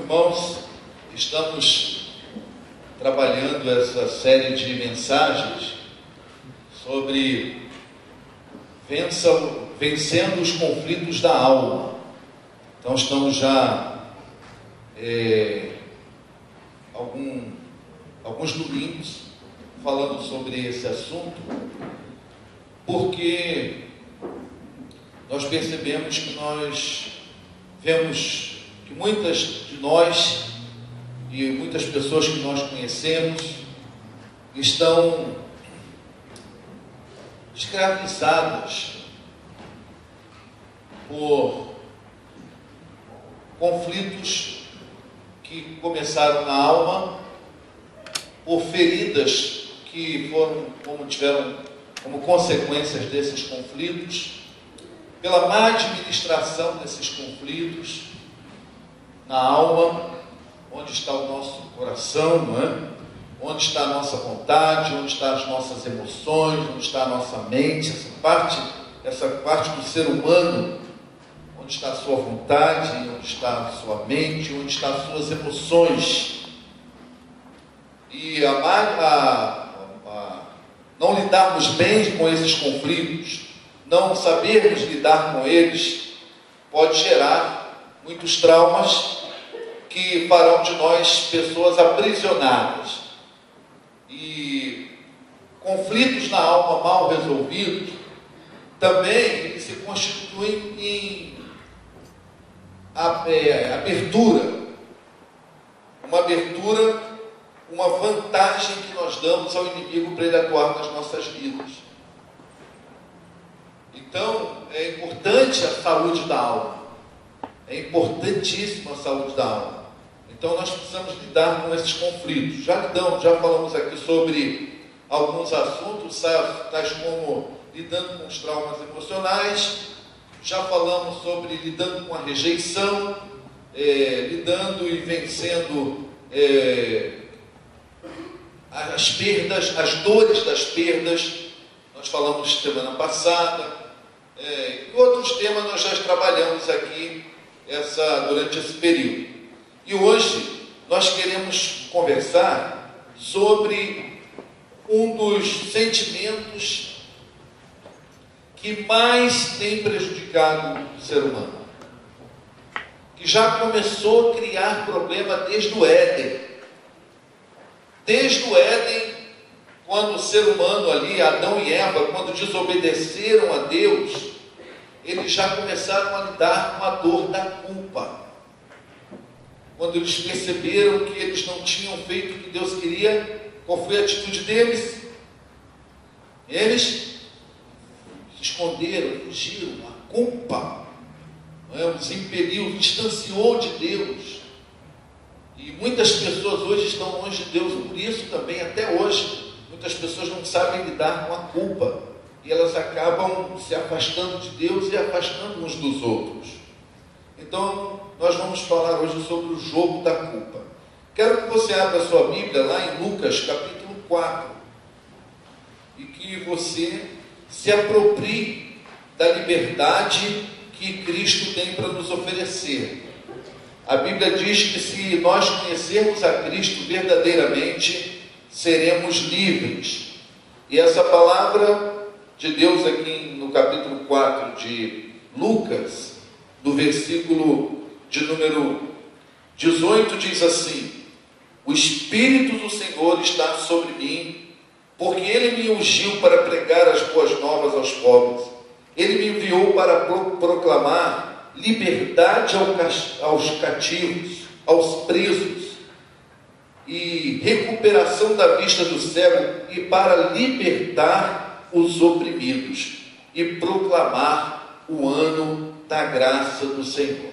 Irmãos, estamos trabalhando essa série de mensagens sobre vencendo os conflitos da alma. Então estamos já alguns domingos falando sobre esse assunto, porque nós percebemos que nós vemos que muitas de nós e muitas pessoas que nós conhecemos estão escravizadas por conflitos que começaram na alma, por feridas que tiveram como consequências desses conflitos, pela má administração desses conflitos na alma, onde está o nosso coração, não é? Onde está a nossa vontade, onde estão as nossas emoções, onde está a nossa mente, essa parte do ser humano, onde está a sua vontade, onde está a sua mente, onde estão as suas emoções. E não lidarmos bem com esses conflitos, não sabermos lidar com eles, pode gerar muitos traumas que farão de nós pessoas aprisionadas. E conflitos na alma mal resolvidos também eles se constituem em abertura, uma vantagem que nós damos ao inimigo para ele atuar nas nossas vidas. Então, é importante a saúde da alma. É importantíssima a saúde da alma. Então, nós precisamos lidar com esses conflitos. Já falamos aqui sobre alguns assuntos, tais como lidando com os traumas emocionais. Já falamos sobre lidando com a rejeição, lidando e vencendo as perdas, as dores das perdas. Nós falamos semana passada. E outros temas nós já trabalhamos aqui durante esse período. E hoje nós queremos conversar sobre um dos sentimentos que mais tem prejudicado o ser humano, que já começou a criar problema desde o Éden. Desde o Éden, quando o ser humano ali, Adão e Eva, quando desobedeceram a Deus, eles já começaram a lidar com a dor da culpa. Quando eles perceberam que eles não tinham feito o que Deus queria, qual foi a atitude deles? Eles se esconderam, fugiram. A culpa os impeliu, distanciou de Deus. E muitas pessoas hoje estão longe de Deus, por isso também, até hoje, muitas pessoas não sabem lidar com a culpa. E elas acabam se afastando de Deus e afastando uns dos outros. Então, nós vamos falar hoje sobre o jogo da culpa. Quero que você abra a sua Bíblia lá em Lucas, capítulo 4. E que você se aproprie da liberdade que Cristo tem para nos oferecer. A Bíblia diz que se nós conhecermos a Cristo verdadeiramente, seremos livres. E essa palavra de Deus aqui no capítulo 4 de Lucas, do versículo de número 18, diz assim: o Espírito do Senhor está sobre mim, porque Ele me ungiu para pregar as boas novas aos pobres. Ele me enviou para proclamar liberdade aos cativos, aos presos, e recuperação da vista do cego, e para libertar os oprimidos, e proclamar o ano da graça do Senhor.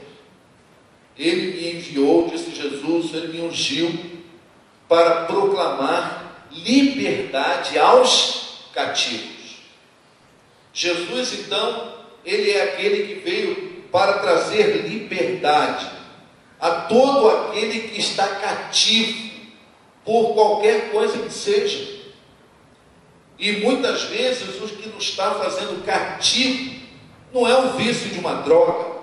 Ele me enviou, disse Jesus, Ele me ungiu para proclamar liberdade aos cativos. Jesus, então, Ele é aquele que veio para trazer liberdade a todo aquele que está cativo por qualquer coisa que seja. E muitas vezes o que nos está fazendo cativo não é o vício de uma droga,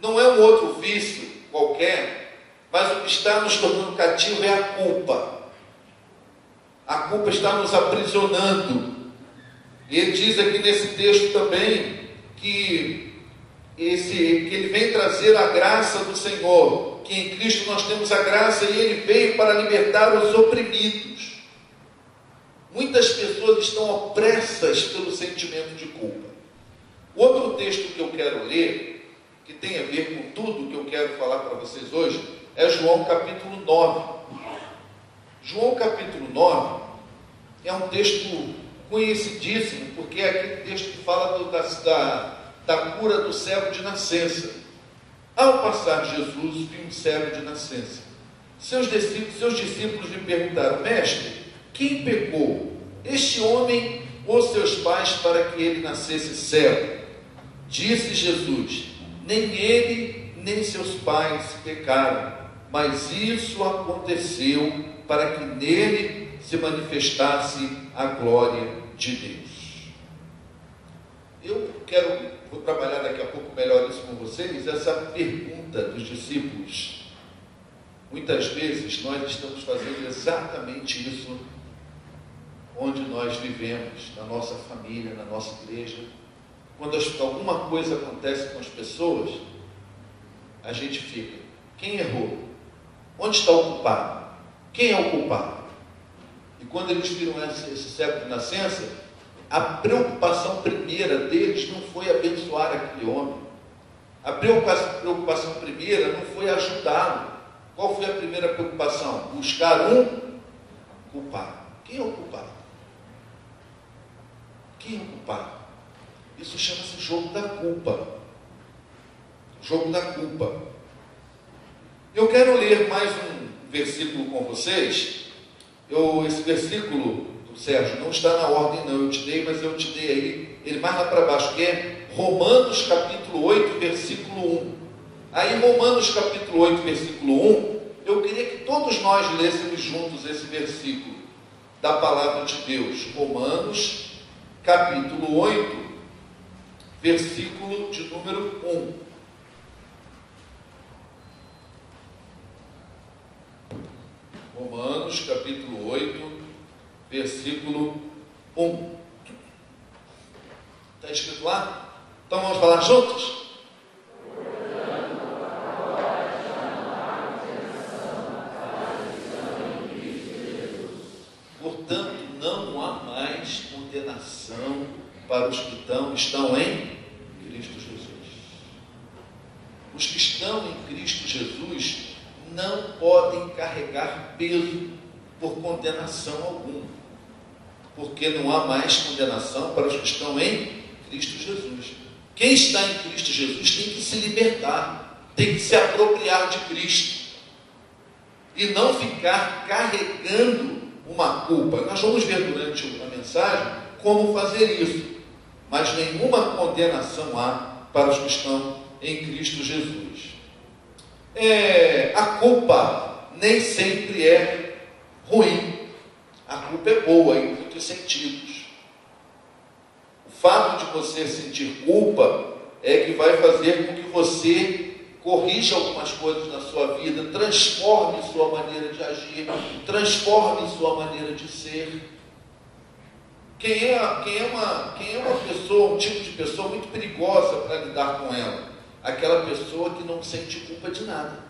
não é um outro vício qualquer, mas o que está nos tornando cativo é a culpa. A culpa está nos aprisionando. E ele diz aqui nesse texto também que ele vem trazer a graça do Senhor, que em Cristo nós temos a graça e Ele veio para libertar os oprimidos. Muitas pessoas estão opressas pelo sentimento de culpa. O outro texto que eu quero ler, que tem a ver com tudo que eu quero falar para vocês hoje, é João capítulo 9. João capítulo 9 é um texto conhecidíssimo, porque é aquele texto que fala da cura do cego de nascença. Ao passar Jesus, viu um cego de nascença. Seus discípulos lhe perguntaram: Mestre, quem pecou, este homem ou seus pais, para que ele nascesse cego? Disse Jesus: nem ele, nem seus pais pecaram, mas isso aconteceu para que nele se manifestasse a glória de Deus. Vou trabalhar daqui a pouco melhor isso com vocês, essa pergunta dos discípulos. Muitas vezes nós estamos fazendo exatamente isso onde nós vivemos, na nossa família, na nossa igreja. Quando alguma coisa acontece com as pessoas, a gente fica: quem errou? Onde está o culpado? Quem é o culpado? E quando eles viram esse cego de nascença, a preocupação primeira deles não foi abençoar aquele homem. A preocupação primeira não foi ajudá-lo. Qual foi a primeira preocupação? Buscar um culpado. Quem é o culpado? Quem é o culpado? Isso chama-se jogo da culpa. Jogo da culpa. Eu quero ler mais um versículo com vocês. Esse versículo, Sérgio, não está na ordem não, eu te dei, mas eu te dei aí, ele mais lá para baixo, que é Romanos capítulo 8, versículo 1. Aí Romanos capítulo 8, versículo 1, eu queria que todos nós lêssemos juntos esse versículo da palavra de Deus. Romanos capítulo 8, versículo de número 1. Romanos capítulo 8, versículo 1. Está escrito lá? Então vamos falar juntos? Portanto, não há mais condenação para os que estão em Cristo Jesus. Os que estão em Cristo Jesus não podem carregar peso por condenação alguma, porque não há mais condenação para os que estão em Cristo Jesus. Quem está em Cristo Jesus tem que se libertar, tem que se apropriar de Cristo e não ficar carregando uma culpa. Nós vamos ver durante a mensagem como fazer isso, mas nenhuma condenação há para os que estão em Cristo Jesus. A culpa nem sempre é ruim. A culpa é boa em muitos sentidos. O fato de você sentir culpa é que vai fazer com que você corrija algumas coisas na sua vida, transforme sua maneira de agir, transforme sua maneira de ser. Quem é uma pessoa, um tipo de pessoa muito perigosa para lidar com ela? Aquela pessoa que não sente culpa de nada.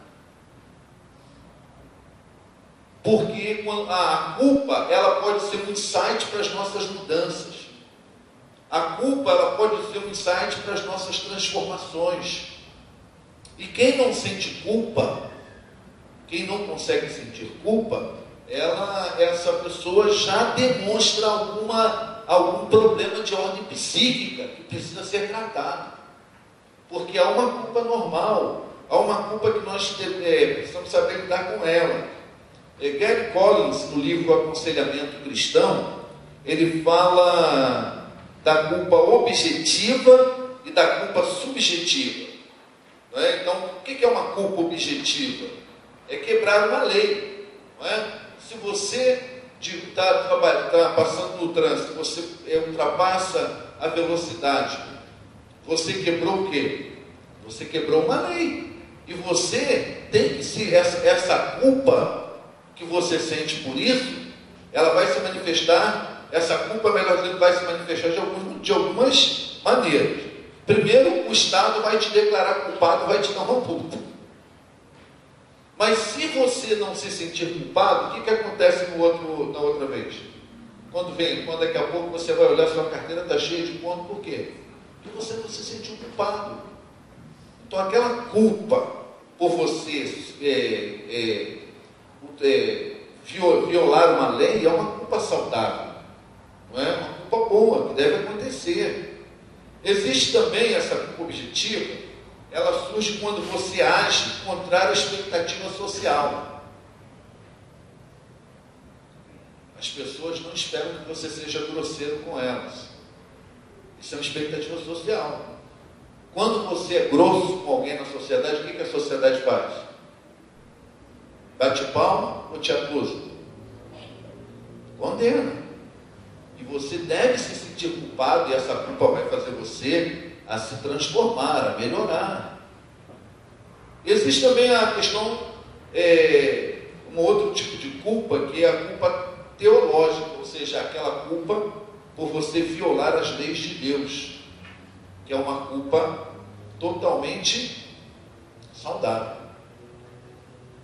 Porque a culpa, ela pode ser um insight para as nossas mudanças. A culpa, ela pode ser um insight para as nossas transformações. E quem não sente culpa, quem não consegue sentir culpa, essa pessoa já demonstra algum problema de ordem psíquica que precisa ser tratado. Porque há uma culpa normal, há uma culpa que nós precisamos saber lidar com ela. Gary Collins, no livro Aconselhamento Cristão, ele fala da culpa objetiva e da culpa subjetiva. Não é? Então, o que é uma culpa objetiva? É quebrar uma lei. Não é? Se você está passando no trânsito, você ultrapassa a velocidade, você quebrou o quê? Você quebrou uma lei. E você tem que se, essa culpa que você sente por isso, ela vai se manifestar, essa culpa, melhor dizendo, vai se manifestar de algumas maneiras. Primeiro, o Estado vai te declarar culpado, vai te dar uma multa. Mas se você não se sentir culpado, o que acontece na outra vez? Quando daqui a pouco você vai olhar, sua carteira está cheia de pontos, por quê? Porque você não se sentiu culpado. Então aquela culpa por você violar uma lei é uma culpa saudável, não é? Uma culpa boa, que deve acontecer. Existe também essa culpa objetiva, ela surge quando você age contrário à expectativa social. As pessoas não esperam que você seja grosseiro com elas. Isso é uma expectativa social. Quando você é grosso com alguém na sociedade, o que a sociedade faz? Bate palma ou te acusa? Condena. E você deve se sentir culpado, e essa culpa vai fazer você a se transformar, a melhorar. Existe também a questão, um outro tipo de culpa, que é a culpa teológica, ou seja, aquela culpa por você violar as leis de Deus, que é uma culpa totalmente saudável.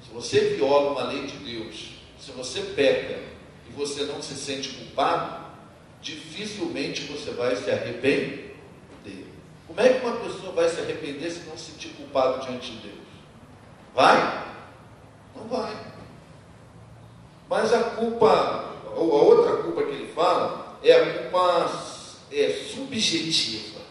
Se você viola uma lei de Deus, se você peca e você não se sente culpado, dificilmente você vai se arrepender. Como é que uma pessoa vai se arrepender se não se sentir culpado diante de Deus? Vai? Não vai. Mas a outra culpa que ele fala é a culpa subjetiva.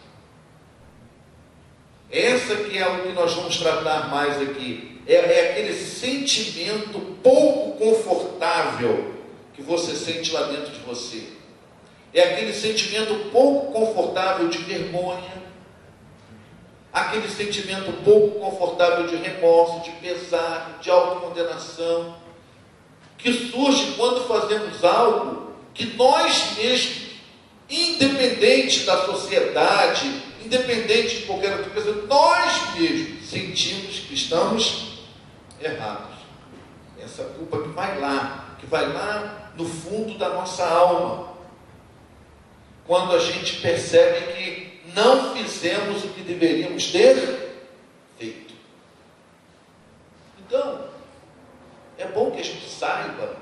Essa que é o que nós vamos tratar mais aqui. É aquele sentimento pouco confortável que você sente lá dentro de você. É aquele sentimento pouco confortável de vergonha, aquele sentimento pouco confortável de remorso, de pesar, de autocondenação, que surge quando fazemos algo que nós mesmos, independente da sociedade, independente de qualquer outra coisa, nós mesmos sentimos que estamos errados. Essa culpa que vai lá no fundo da nossa alma, quando a gente percebe que não fizemos o que deveríamos ter feito. Então, é bom que a gente saiba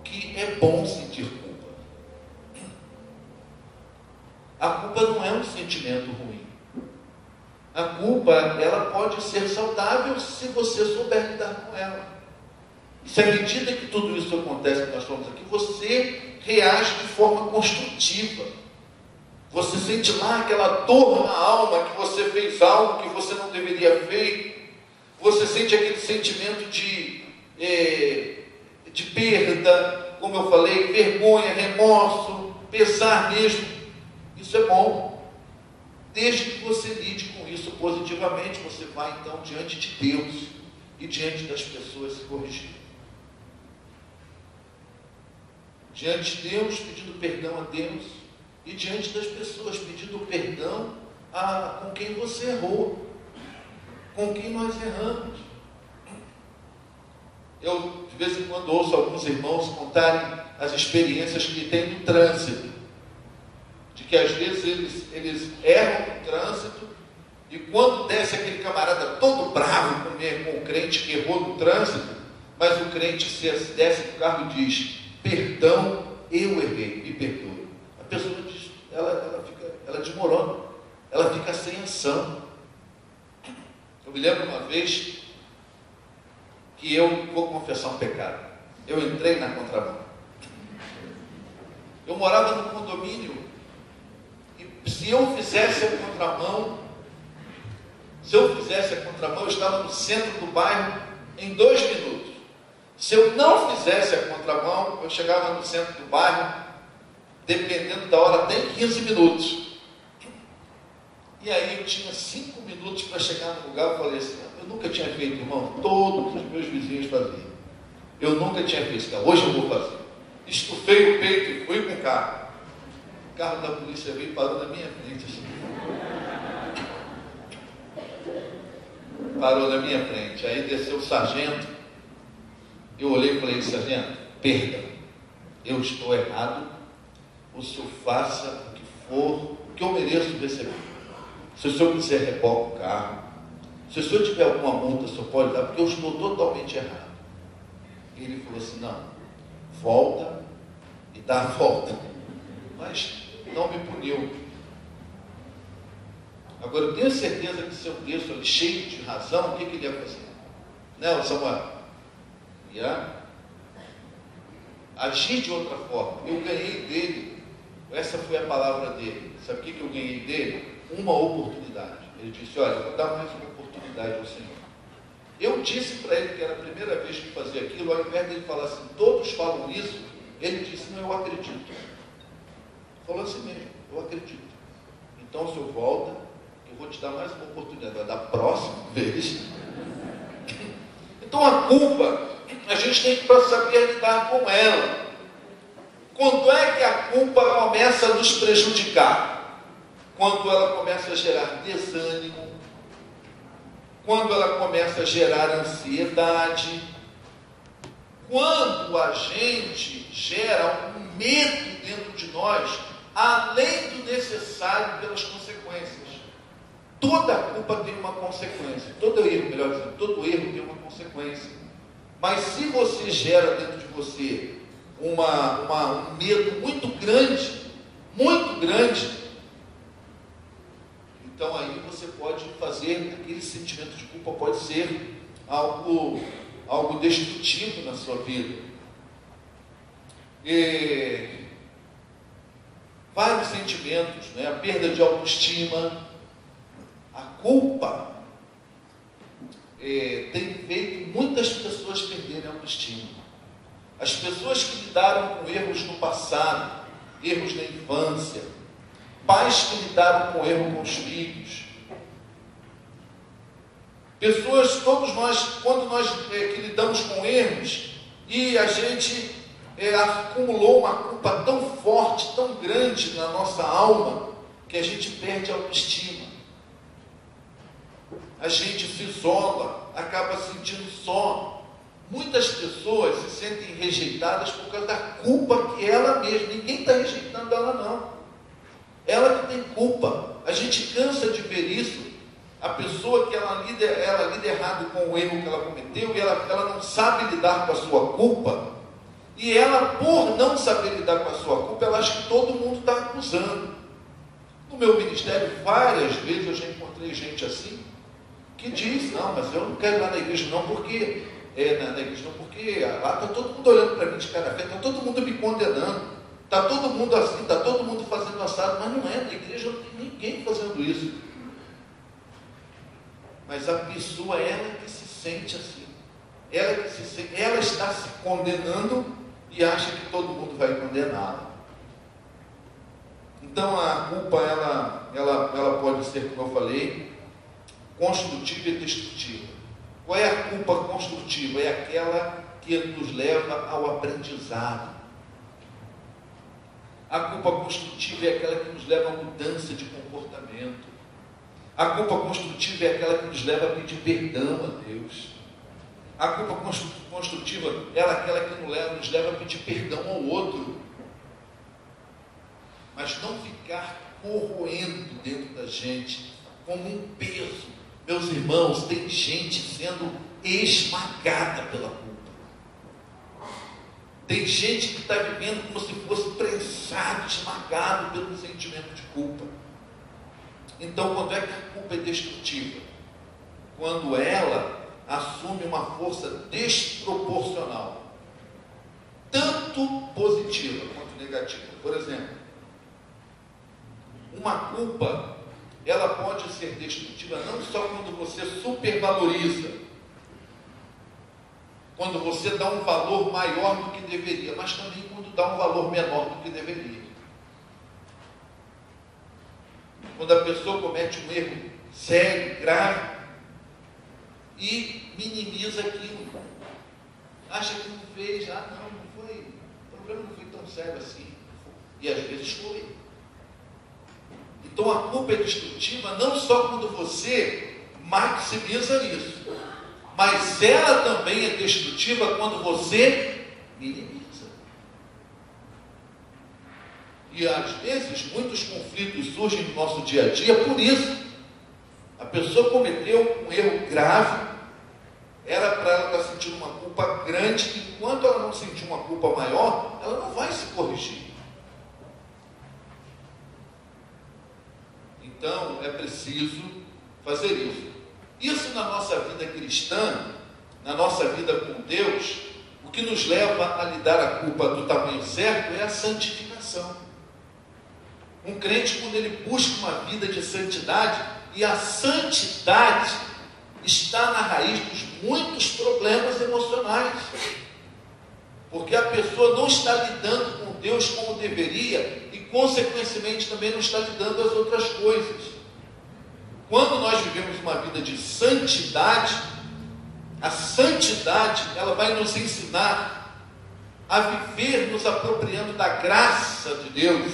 que é bom sentir culpa. A culpa não é um sentimento ruim. A culpa, ela pode ser saudável se você souber lidar com ela. E se à medida que tudo isso acontece, que nós estamos aqui, você reage de forma construtiva. Você sente lá aquela dor na alma que você fez algo que você não deveria feito. Você sente aquele sentimento de perda, como eu falei, vergonha, remorso, pesar mesmo. Isso é bom. Desde que você lide com isso positivamente, você vai então diante de Deus e diante das pessoas se corrigir. Diante de Deus, pedindo perdão a Deus, e diante das pessoas, pedindo perdão com quem você errou, com quem nós erramos. Eu, de vez em quando, ouço alguns irmãos contarem as experiências que têm no trânsito, de que às vezes eles erram no trânsito, e quando desce aquele camarada todo bravo com o crente que errou no trânsito, mas o crente desce do carro e diz: perdão, eu errei, me perdoe. A pessoa diz, ela desmorona, ela fica sem ação. Eu me lembro uma vez que eu vou confessar um pecado. Eu entrei na contramão. Eu morava no condomínio e se eu fizesse a contramão, eu estava no centro do bairro em 2 minutos. Se eu não fizesse a contramão, eu chegava no centro do bairro, dependendo da hora, até em 15 minutos. E aí eu tinha 5 minutos para chegar no lugar. Eu falei assim: eu nunca tinha feito, irmão, todos os meus vizinhos faziam. Eu nunca tinha feito, hoje eu vou fazer. Estufei o peito e fui com o carro. O carro da polícia veio e parou na minha frente assim. parou na minha frente. Aí desceu o sargento. Eu olhei e falei: sargento, perdão, eu estou errado. O senhor faça o que for, o que eu mereço receber. Se o senhor quiser, reboca o carro. Se o senhor tiver alguma multa, o senhor pode dar, porque eu estou totalmente errado. E ele falou assim: não, volta e dá a volta. Mas não me puniu. Agora, eu tenho certeza que se eu desço ali cheio de razão, o que ele ia fazer? Né, Samuel? Ia agir de outra forma. Eu ganhei dele, essa foi a palavra dele. Sabe o que eu ganhei dele? Uma oportunidade. Ele disse: olha, eu vou dar mais uma oportunidade ao Senhor. Eu disse para ele que era a primeira vez que fazia aquilo, ao invés dele falar assim, todos falam isso, ele disse: não, eu acredito. Falou assim mesmo: eu acredito. Então o senhor volta, eu vou te dar mais uma oportunidade da próxima vez. Então a culpa, a gente tem que saber lidar com ela. Quando é que a culpa começa a nos prejudicar? Quando ela começa a gerar desânimo, quando ela começa a gerar ansiedade, quando a gente gera um medo dentro de nós, além do necessário pelas consequências. Toda culpa tem uma consequência, todo erro, melhor dizendo, todo erro tem uma consequência. Mas se você gera dentro de você um medo muito grande, então aí você pode fazer, aquele sentimento de culpa pode ser algo destrutivo na sua vida. E vários sentimentos, né? A perda de autoestima, a culpa tem feito muitas pessoas perderem a autoestima. As pessoas que lidaram com erros no passado, erros na infância, pais que lidaram com erro com os filhos, pessoas, todos nós, quando nós que lidamos com erros e a gente acumulou uma culpa tão forte, tão grande na nossa alma, que a gente perde a autoestima. A gente se isola, acaba se sentindo só. Muitas pessoas se sentem rejeitadas por causa da culpa que ela mesma, ninguém está rejeitando ela não. Ela que tem culpa. A gente cansa de ver isso. A pessoa que ela lida errado com o erro que ela cometeu, e ela não sabe lidar com a sua culpa, e ela, por não saber lidar com a sua culpa, ela acha que todo mundo está acusando. No meu ministério, várias vezes eu já encontrei gente assim, que diz: não, mas eu não quero ir lá na igreja não, porque lá está todo mundo olhando para mim de cara feia, está todo mundo me condenando, está todo mundo assim, está todo mundo fazendo assado, mas não é, na igreja não tem ninguém fazendo isso. Mas a pessoa, ela que se sente assim, ela está se condenando e acha que todo mundo vai condená-la. Então a culpa, ela pode ser, como eu falei, construtiva e destrutiva. Qual é a culpa construtiva? É aquela que nos leva ao aprendizado. A culpa construtiva é aquela que nos leva à mudança de comportamento. A culpa construtiva é aquela que nos leva a pedir perdão a Deus. A culpa construtiva é aquela que nos leva a pedir perdão ao outro. Mas não ficar corroendo dentro da gente como um peso. Meus irmãos, tem gente sendo esmagada pela culpa. Tem gente que está vivendo como se fosse prensado, esmagado pelo sentimento de culpa. Então, quando é que a culpa é destrutiva? Quando ela assume uma força desproporcional, tanto positiva quanto negativa. Por exemplo, uma culpa, ela pode ser destrutiva não só quando você supervaloriza, quando você dá um valor maior do que deveria, mas também quando dá um valor menor do que deveria. Quando a pessoa comete um erro sério, grave, e minimiza aquilo, acha que não fez, não foi, o problema não foi tão sério assim, e às vezes foi. Então a culpa é destrutiva não só quando você maximiza isso. Mas ela também é destrutiva quando você minimiza. E às vezes muitos conflitos surgem no nosso dia a dia por isso. A pessoa cometeu um erro grave, era para ela estar sentindo uma culpa grande, e enquanto ela não sentir uma culpa maior, ela não vai se corrigir. Então é preciso fazer isso. Isso na nossa vida cristã, na nossa vida com Deus, o que nos leva a lhe dar a culpa do tamanho certo é a santificação. Um crente, quando ele busca uma vida de santidade, e a santidade está na raiz dos muitos problemas emocionais, porque a pessoa não está lidando com Deus como deveria, e consequentemente também não está lidando as outras coisas. Quando nós vivemos uma vida de santidade, a santidade, ela vai nos ensinar a viver nos apropriando da graça de Deus,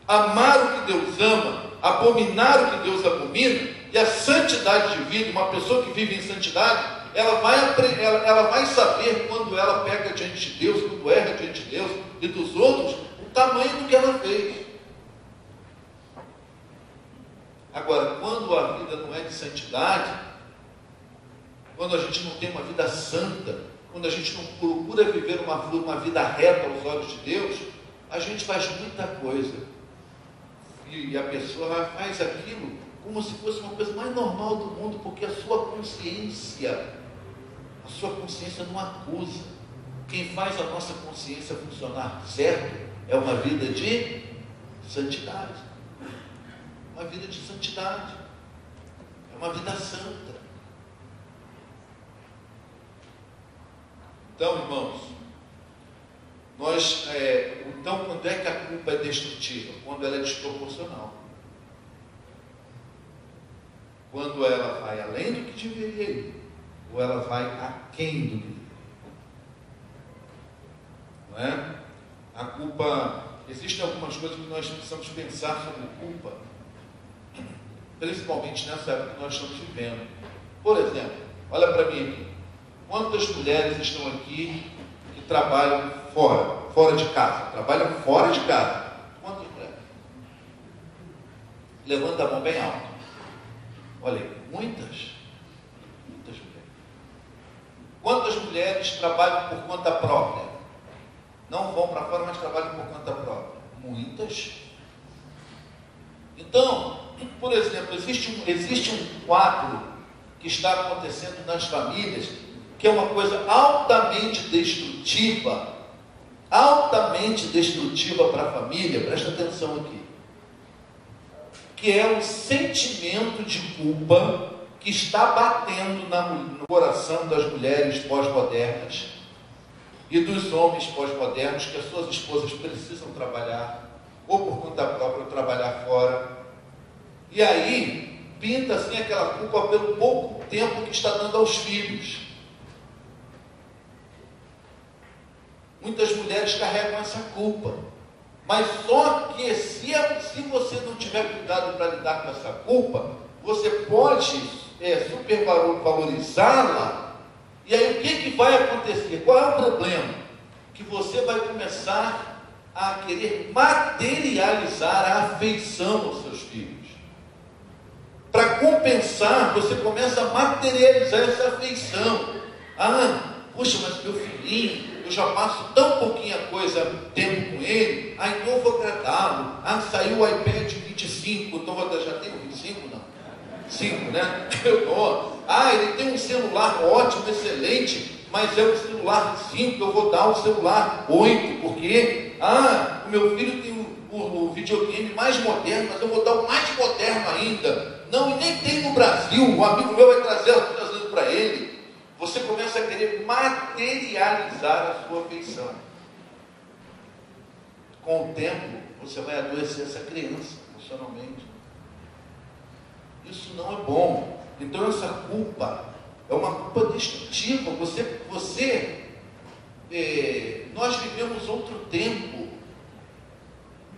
amar o que Deus ama, abominar o que Deus abomina. E a santidade de vida, uma pessoa que vive em santidade, ela vai saber quando ela pega diante de Deus, quando erra diante de Deus e dos outros, o tamanho do que ela fez. Agora, quando a vida não é de santidade, quando a gente não tem uma vida santa, quando a gente não procura viver uma vida reta aos olhos de Deus, a gente faz muita coisa. E a pessoa faz aquilo como se fosse uma coisa mais normal do mundo, porque a sua consciência não acusa. Quem faz a nossa consciência funcionar certo é uma vida de santidade. Uma vida de santidade. É uma vida santa. Então, irmãos, então, quando é que a culpa é destrutiva? Quando ela é desproporcional. Quando ela vai além do que deveria ir, ou ela vai aquém do que deveria. Não é? A culpa, existem algumas coisas que nós precisamos pensar sobre culpa, principalmente nessa época que nós estamos vivendo. Por exemplo, olha para mim aqui. Quantas mulheres estão aqui que trabalham fora de casa? Trabalham fora de casa. Quantas mulheres? Levanta a mão bem alto. Olha aí, muitas mulheres. Quantas mulheres trabalham por conta própria? Não vão para fora, mas trabalham por conta própria. Muitas. Então, por exemplo, existe um quadro que está acontecendo nas famílias, que é uma coisa altamente destrutiva para a família. Presta atenção aqui. Que é o sentimento de culpa que está batendo no coração das mulheres pós-modernas e dos homens pós-modernos, que as suas esposas precisam trabalhar, ou por conta própria, ou trabalhar fora. E aí, pinta assim aquela culpa pelo pouco tempo que está dando aos filhos. Muitas mulheres carregam essa culpa. Mas só que se você não tiver cuidado para lidar com essa culpa, você pode supervalorizá-la. E aí o que vai acontecer? Qual é o problema? Que você vai começar a querer materializar a afeição aos seus filhos. Para compensar, você começa a materializar essa afeição. Puxa, mas meu filhinho, eu já passo tão pouquinha tempo com ele, então eu vou agradá-lo. Saiu o iPad 25, então já tem o 25, não? 5, né? Ele tem um celular ótimo, excelente, mas é um celular 5, eu vou dar um celular 8, porque o meu filho tem o videogame mais moderno, mas eu vou dar o mais moderno ainda. Não, e nem tem no Brasil, um amigo meu vai trazendo para ele. Você começa a querer materializar a sua afeição. Com o tempo, você vai adoecer essa criança emocionalmente. Isso não é bom. Então essa culpa é uma culpa destrutiva. Nós vivemos outro tempo.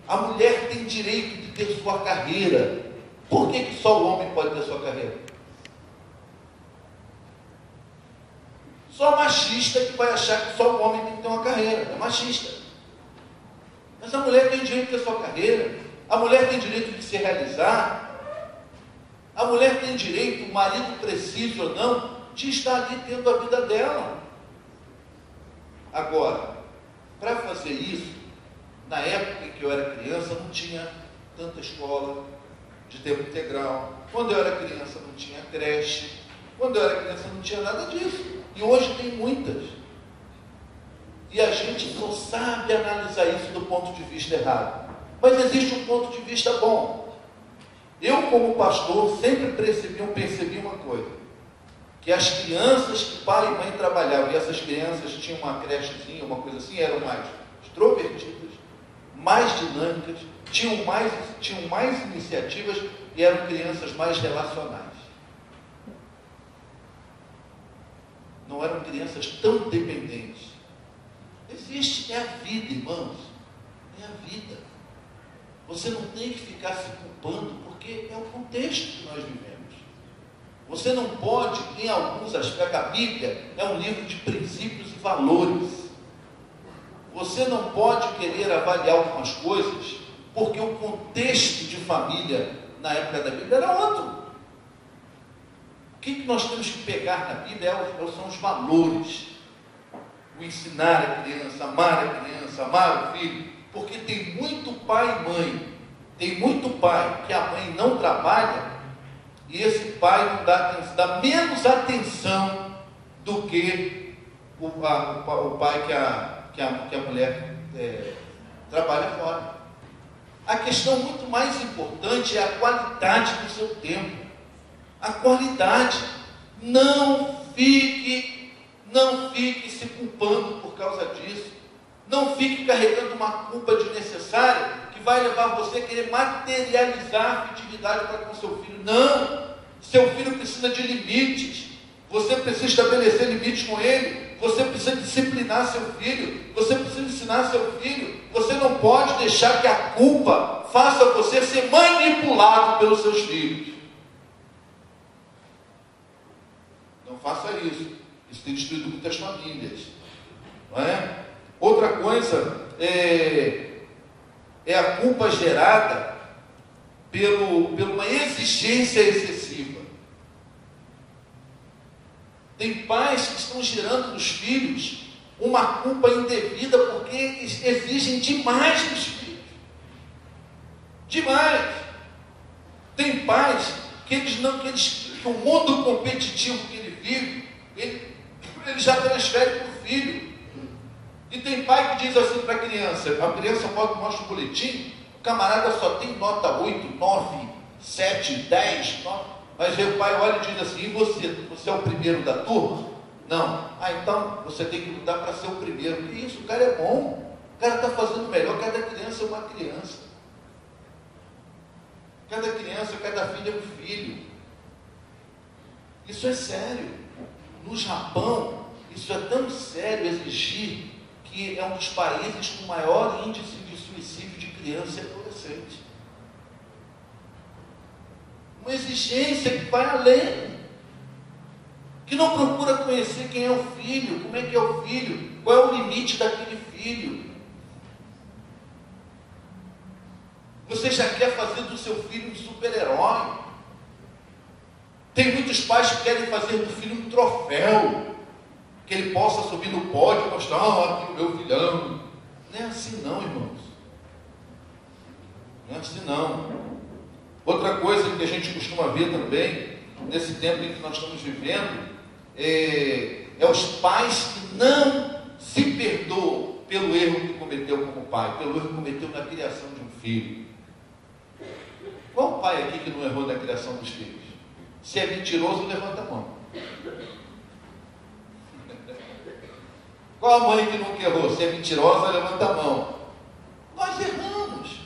A mulher tem direito de ter sua carreira. Por que só o homem pode ter sua carreira? Só machista que vai achar que só o homem tem que ter uma carreira. É machista. Mas a mulher tem direito de ter sua carreira. A mulher tem direito de se realizar. A mulher tem direito, o marido precisa ou não, de estar ali tendo a vida dela. Agora, para fazer isso, na época em que eu era criança, não tinha tanta escola de tempo integral. Quando eu era criança, não tinha creche. Quando eu era criança, não tinha nada disso. E hoje tem muitas. E a gente só sabe analisar isso do ponto de vista errado. Mas existe um ponto de vista bom. Eu, como pastor, sempre percebi uma coisa. Que as crianças que pai e mãe trabalhavam, e essas crianças tinham uma crechezinha, uma coisa assim, eram mais extrovertidas, mais dinâmicas, tinham mais iniciativas e eram crianças mais relacionais. Não eram crianças tão dependentes. Existe, é a vida, irmãos. É a vida. Você não tem que ficar se culpando, porque é o contexto que nós vivemos. Você não pode, em alguns aspectos, a Bíblia é um livro de princípios e valores. Você não pode querer avaliar algumas coisas, porque o contexto de família na época da Bíblia era outro. O que nós temos que pegar na Bíblia são os valores. O ensinar a criança, amar o filho. Porque tem muito pai e mãe, tem muito pai que a mãe não trabalha, e esse pai não dá menos atenção do que o pai que a mulher trabalha fora. A questão muito mais importante é a qualidade do seu tempo. A qualidade. Não fique se culpando por causa disso. Não fique carregando uma culpa desnecessária que vai levar você a querer materializar a afetividade para com seu filho. Não! Seu filho precisa de limites. Você precisa estabelecer limites com ele. Você precisa disciplinar seu filho. Você precisa ensinar seu filho. Você não pode deixar que a culpa faça você ser manipulado pelos seus filhos. Não faça isso. Isso tem destruído muitas famílias. Não é? Outra coisa é a culpa gerada por uma exigência excessiva. Tem pais que estão gerando nos filhos uma culpa indevida porque eles exigem demais dos filhos. Demais. Tem pais que o mundo competitivo que ele vive, ele já transfere para o filho. E tem pai que diz assim para a criança mostra o boletim, o camarada só tem nota 8, 9, 7, 10, 9, mas o pai olha e diz assim, e você? Você é o primeiro da turma? Não. Então você tem que lutar para ser o primeiro. Que isso? O cara é bom. O cara está fazendo melhor. Cada criança é uma criança. Cada criança, cada filho é um filho. Isso é sério. No Japão, isso é tão sério exigir que é um dos países com maior índice de suicídio de criança e adolescente. Uma exigência que vai além, que não procura conhecer quem é o filho, como é que é o filho, qual é o limite daquele filho. Você já quer fazer do seu filho um super-herói. Tem muitos pais que querem fazer do filho um troféu, que ele possa subir no pódio e mostrar, aqui o meu filhão. Não é assim não, irmãos. Não é assim não. Outra coisa que a gente costuma ver também, nesse tempo em que nós estamos vivendo, é os pais que não se perdoam pelo erro que cometeu como pai, pelo erro que cometeu na criação de um filho. Qual pai aqui que não errou na criação dos filhos? Se é mentiroso, levanta a mão. Qual a mãe que nunca errou? Se é mentirosa, levanta a mão. Nós erramos.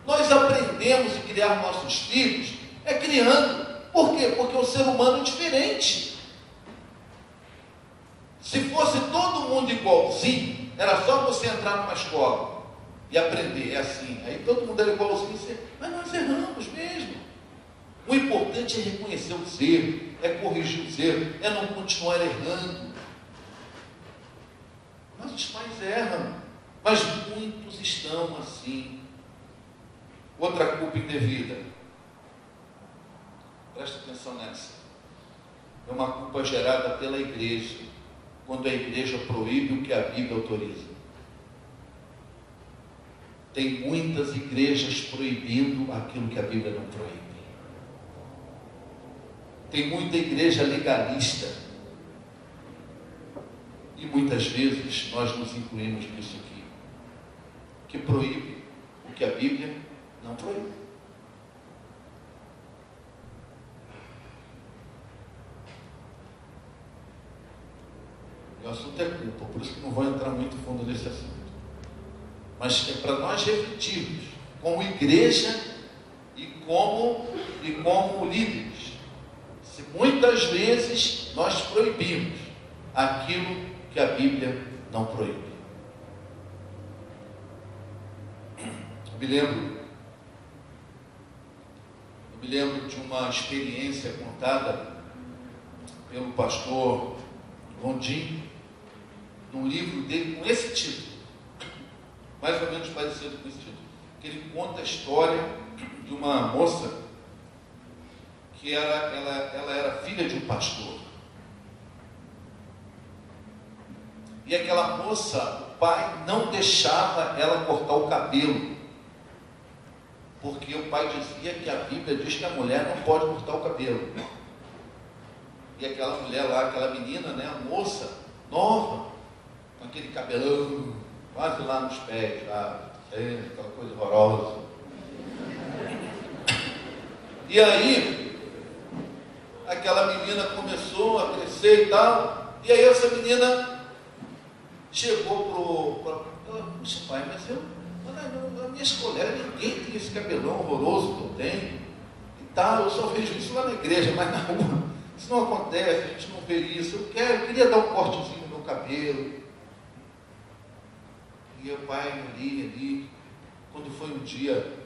Nós aprendemos a criar nossos filhos criando. Por quê? Porque o ser humano é diferente. Se fosse todo mundo igualzinho, era só você entrar numa escola e aprender, é assim. Aí todo mundo era igualzinho, mas nós erramos mesmo. O importante é reconhecer os erros, é corrigir os erros, é não continuar errando. Mas os pais erram, mas muitos estão assim. Outra culpa indevida, presta atenção nessa, é uma culpa gerada pela igreja, quando a igreja proíbe o que a Bíblia autoriza. Tem muitas igrejas proibindo aquilo que a Bíblia não proíbe. Tem muita igreja legalista. E muitas vezes nós nos incluímos nisso aqui, que proíbe o que a Bíblia não proíbe. O assunto é culpa, por isso que não vou entrar muito fundo nesse assunto. Mas é para nós refletirmos como igreja e como líderes. Se muitas vezes nós proibimos aquilo que a Bíblia não proíbe. Eu me lembro de uma experiência contada pelo pastor Gondim, num livro dele com esse título, mais ou menos parecido com esse título, que ele conta a história de uma moça que ela era filha de um pastor. E aquela moça, o pai não deixava ela cortar o cabelo, porque o pai dizia que a Bíblia diz que a mulher não pode cortar o cabelo. E aquela mulher lá, aquela menina, né, a moça, nova, com aquele cabelão, quase lá nos pés, aquela coisa horrorosa. E aí, aquela menina começou a crescer e tal, e aí essa menina chegou puxa pai, mas na minha escola ninguém tem esse cabelão horroroso que eu tenho, e tal, eu só vejo isso lá na igreja, mas na rua isso não acontece, a gente não vê isso, eu queria dar um cortezinho no meu cabelo. E o pai ali, quando foi um dia,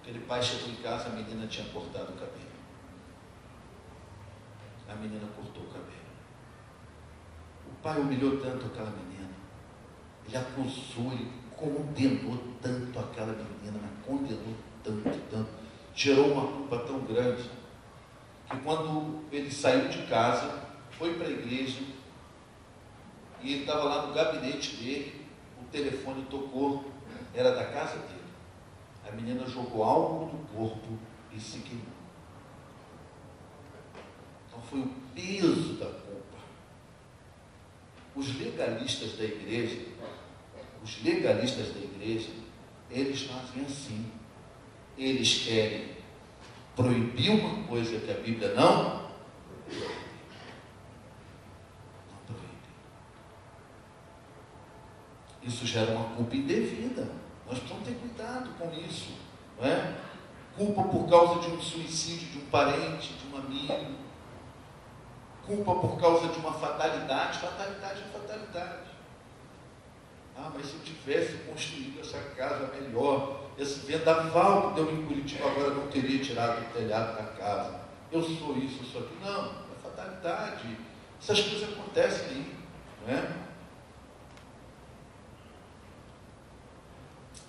aquele pai chegou em casa, a menina tinha cortado o cabelo. A menina cortou o cabelo. O pai humilhou tanto aquela menina, ele acusou, ele condenou tanto aquela menina, mas condenou tanto, gerou uma culpa tão grande, que quando ele saiu de casa, foi para a igreja, e ele estava lá no gabinete dele, o telefone tocou, era da casa dele. A menina jogou algo no corpo e se queimou. Então foi o peso da culpa. Os legalistas da igreja, eles fazem assim. Eles querem proibir uma coisa que a Bíblia não proíbe. Isso gera uma culpa indevida. Nós precisamos ter cuidado com isso, não é? Culpa por causa de um suicídio de um parente, de um amigo. Culpa por causa de uma fatalidade. Fatalidade é fatalidade. Mas se eu tivesse construído essa casa melhor, esse vendaval que deu em Curitiba agora não teria tirado o telhado da casa. Eu sou isso, eu sou aquilo. Não, é fatalidade. Essas coisas acontecem aí, não é?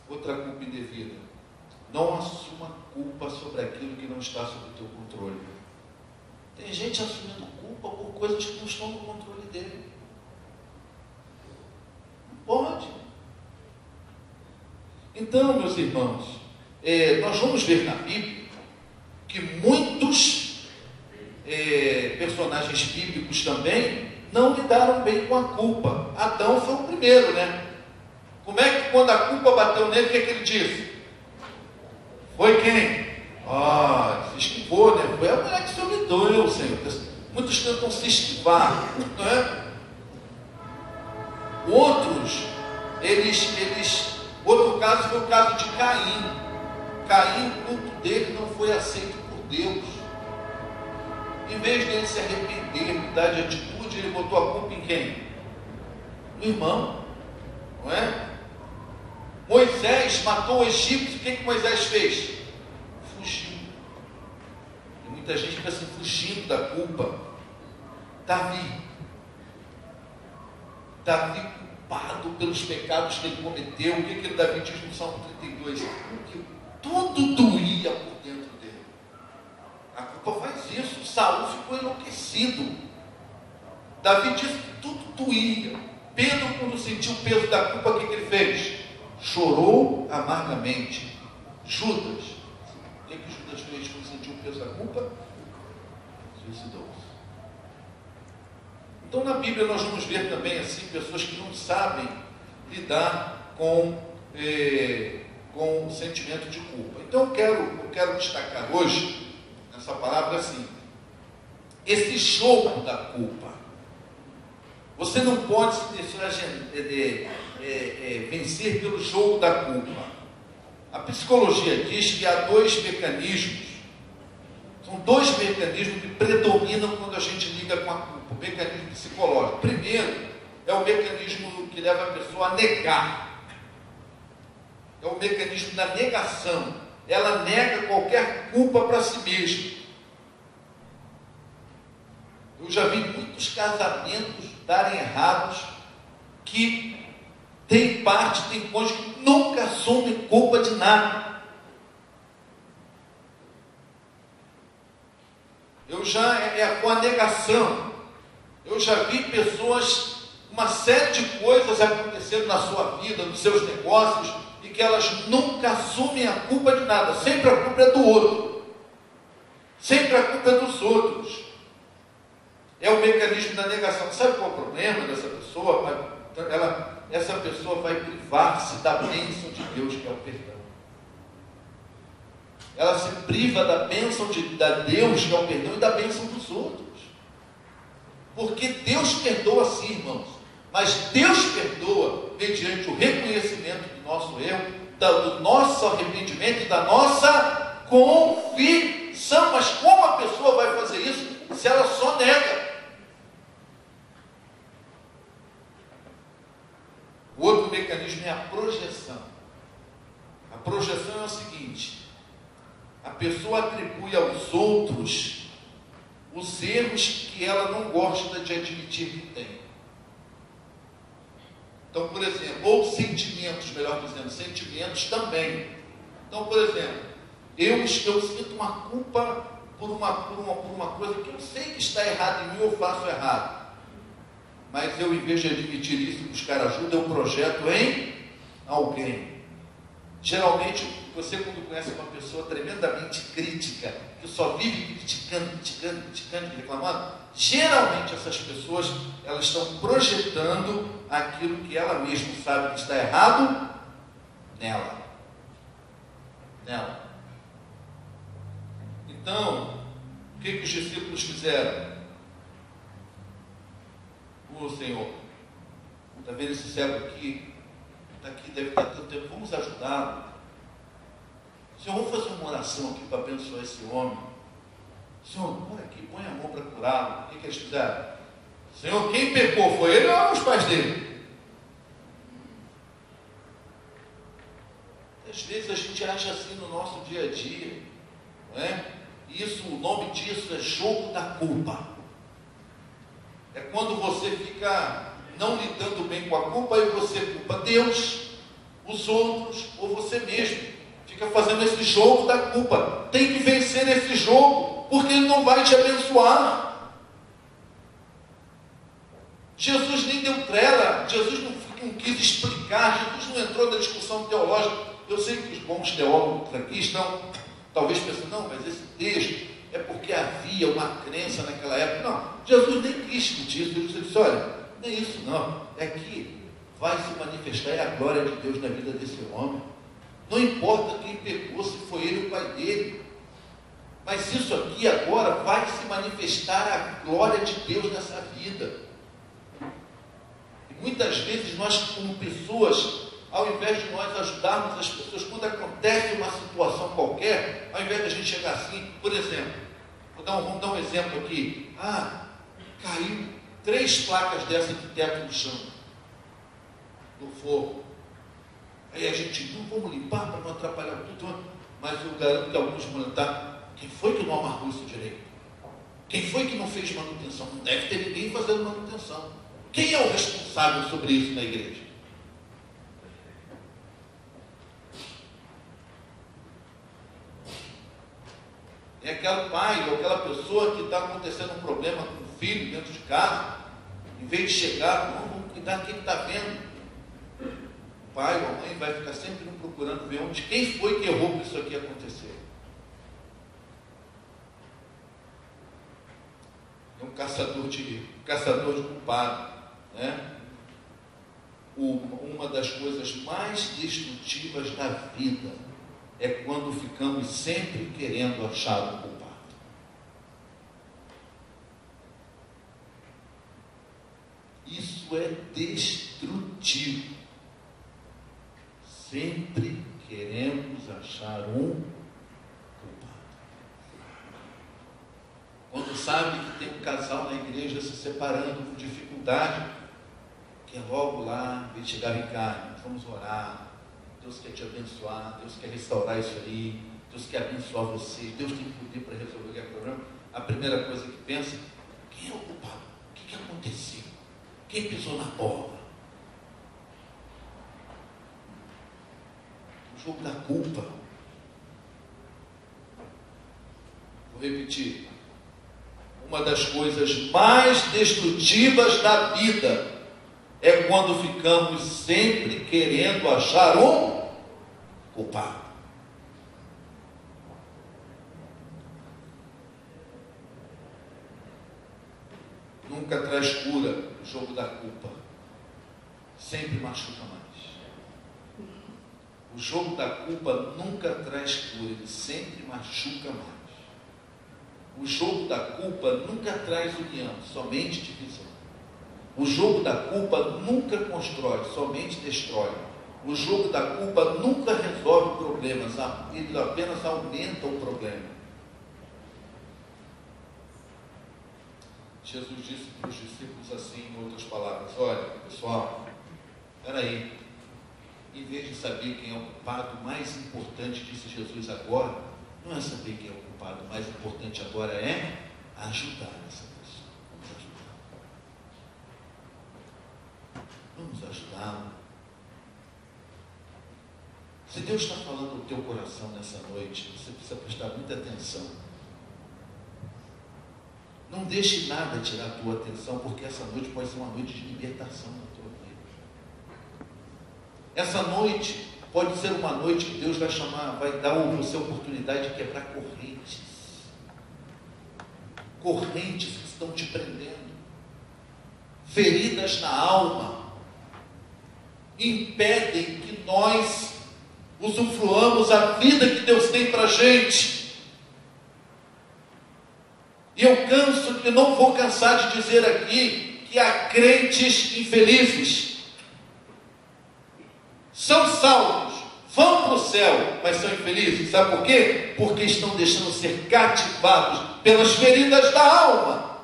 Outra culpa indevida. Não assuma culpa sobre aquilo que não está sob o teu controle. Tem gente assumindo culpa por coisas que não estão no controle dele. Não pode. Então, meus irmãos, nós vamos ver na Bíblia que muitos personagens bíblicos também não lidaram bem com a culpa. Adão foi o primeiro, né? Como é que quando a culpa bateu nele, o que é que ele disse? Foi quem? Se esquivou, né? Foi a mulher que se omitou, Senhor. Muitos tentam se esquivar, não é? Outros, outro caso foi o caso de Caim. Caim, o culto dele não foi aceito por Deus. Em vez dele se arrepender, mudar de atitude, ele botou a culpa em quem? No irmão, não é? Moisés matou o egípcio, o que Moisés fez? Fugiu. muita gente fica assim, fugindo da culpa. Davi culpado pelos pecados que ele cometeu. O que Davi diz no Salmo 32? Que tudo doía por dentro dele. A culpa faz isso. Saul ficou enlouquecido. Davi diz que tudo doía. Pedro, quando sentiu o peso da culpa, o que ele fez? Chorou amargamente. Judas, o que Judas fez quando sentiu o peso da culpa? Suicidou-se. Então, na Bíblia, nós vamos ver também assim, pessoas que não sabem lidar com o sentimento de culpa. Então, eu quero destacar hoje, nessa palavra, assim, esse jogo da culpa. Você não pode se deixar vencer pelo jogo da culpa. A psicologia diz que há dois mecanismos. São dois mecanismos que predominam quando a gente liga com a culpa. O mecanismo psicológico. Primeiro, é o mecanismo que leva a pessoa a negar. É o mecanismo da negação. Ela nega qualquer culpa para si mesma. Eu já vi muitos casamentos darem errados que tem cônjuge que nunca assume culpa de nada. Com a negação. Eu já vi pessoas, uma série de coisas acontecendo na sua vida, nos seus negócios, e que elas nunca assumem a culpa de nada. Sempre a culpa é do outro. Sempre a culpa é dos outros. É o mecanismo da negação. Sabe qual é o problema dessa pessoa? Essa pessoa vai privar-se da bênção de Deus, que é o perdão. Ela se priva da bênção de Deus, que é o perdão, e da bênção dos outros. Porque Deus perdoa sim, irmãos. Mas Deus perdoa mediante o reconhecimento do nosso erro, do nosso arrependimento e da nossa confissão. Mas como a pessoa vai fazer isso se ela só nega? O outro mecanismo é a projeção. A projeção é o seguinte: a pessoa atribui aos outros os erros que ela não gosta de admitir que tem. Então, por exemplo, ou sentimentos, melhor dizendo, sentimentos também. Então, por exemplo, eu sinto uma culpa por uma coisa que eu sei que está errada em mim, eu faço errado. Mas eu, em vez de admitir isso e buscar ajuda, eu projeto em alguém. Geralmente, você quando conhece uma pessoa tremendamente crítica, que só vive criticando, reclamando, geralmente essas pessoas, elas estão projetando aquilo que ela mesma sabe que está errado nela. Então, o que os discípulos fizeram? Senhor, está vendo esse cego aqui? Está aqui, deve estar tanto tempo, vamos ajudá-lo. Senhor, vamos fazer uma oração aqui para abençoar esse homem. Senhor, ora aqui, põe a mão para curá-lo. O que eles fizeram? Senhor, quem pecou? Foi ele ou os pais dele? Às vezes a gente age assim no nosso dia a dia, não é? Isso, o nome disso é jogo da culpa. É quando você fica não lidando bem com a culpa e você culpa Deus, os outros ou você mesmo. Fica fazendo esse jogo da culpa. Tem que vencer esse jogo, porque ele não vai te abençoar. Jesus nem deu trela, Jesus não quis explicar, Jesus não entrou na discussão teológica. Eu sei que os bons teólogos aqui estão, talvez pensando, não, mas esse texto é porque havia uma crença naquela época. Não, Jesus nem quis discutir isso. Jesus disse, olha, não é isso não. É que vai se manifestar é a glória de Deus na vida desse homem. Não importa quem pecou, se foi ele ou o pai dele. Mas isso aqui agora vai se manifestar a glória de Deus nessa vida. E muitas vezes nós, como pessoas, ao invés de nós ajudarmos as pessoas, quando acontece uma situação qualquer, ao invés de a gente chegar assim, por exemplo, vamos dar um exemplo aqui. Caiu 3 placas dessas de teto no chão, no fogo. Aí a gente, não vamos limpar para não atrapalhar tudo, mas eu garanto que alguns vão estar, Quem foi que não amarrou isso direito? Quem foi que não fez manutenção? Não deve ter ninguém fazendo manutenção. Quem é o responsável sobre isso na igreja? É aquele pai ou aquela pessoa que está acontecendo um problema com o filho dentro de casa, em vez de chegar, não, vamos cuidar do que está vendo. O pai ou a mãe vai ficar sempre procurando ver onde, quem foi que errou para isso aqui acontecer. É um caçador de culpado, né? Uma das coisas mais destrutivas da vida é quando ficamos sempre querendo achar o culpado. Isso é destrutivo. Sempre queremos achar um culpado. Quando sabe que tem um casal na igreja se separando com dificuldade, que é logo lá, em vez de chegar em casa, vamos orar. Deus quer te abençoar, Deus quer restaurar isso aí, Deus quer abençoar você, Deus tem poder para resolver aquele problema. A primeira coisa que pensa, quem é o culpado? O que aconteceu? Quem pisou na bola? O jogo da culpa. Vou repetir. Uma das coisas mais destrutivas da vida é quando ficamos sempre querendo achar um culpado. Nunca traz cura o jogo da culpa. Sempre machuca mais. O jogo da culpa nunca traz cura, ele sempre machuca mais. O jogo da culpa nunca traz união, somente divisão. O jogo da culpa nunca constrói, somente destrói. O jogo da culpa nunca resolve problemas, ele apenas aumenta o problema. Jesus disse para os discípulos assim, em outras palavras: olha, pessoal, espera aí, em vez de saber quem é o culpado, o mais importante, disse Jesus agora, não é saber quem é o culpado, o mais importante agora é ajudar essa pessoa. Vamos ajudá-lo. Se Deus está falando no teu coração nessa noite, você precisa prestar muita atenção. Não deixe nada tirar a tua atenção, porque essa noite pode ser uma noite de libertação na tua vida. Essa noite pode ser uma noite que Deus vai dar a você a oportunidade de quebrar correntes. Correntes que estão te prendendo. Feridas na alma impedem que nós usufruamos a vida que Deus tem para a gente. E eu não vou cansar de dizer aqui que há crentes infelizes. São salvos, vão para o céu, mas são infelizes. Sabe por quê? Porque estão deixando ser cativados pelas feridas da alma.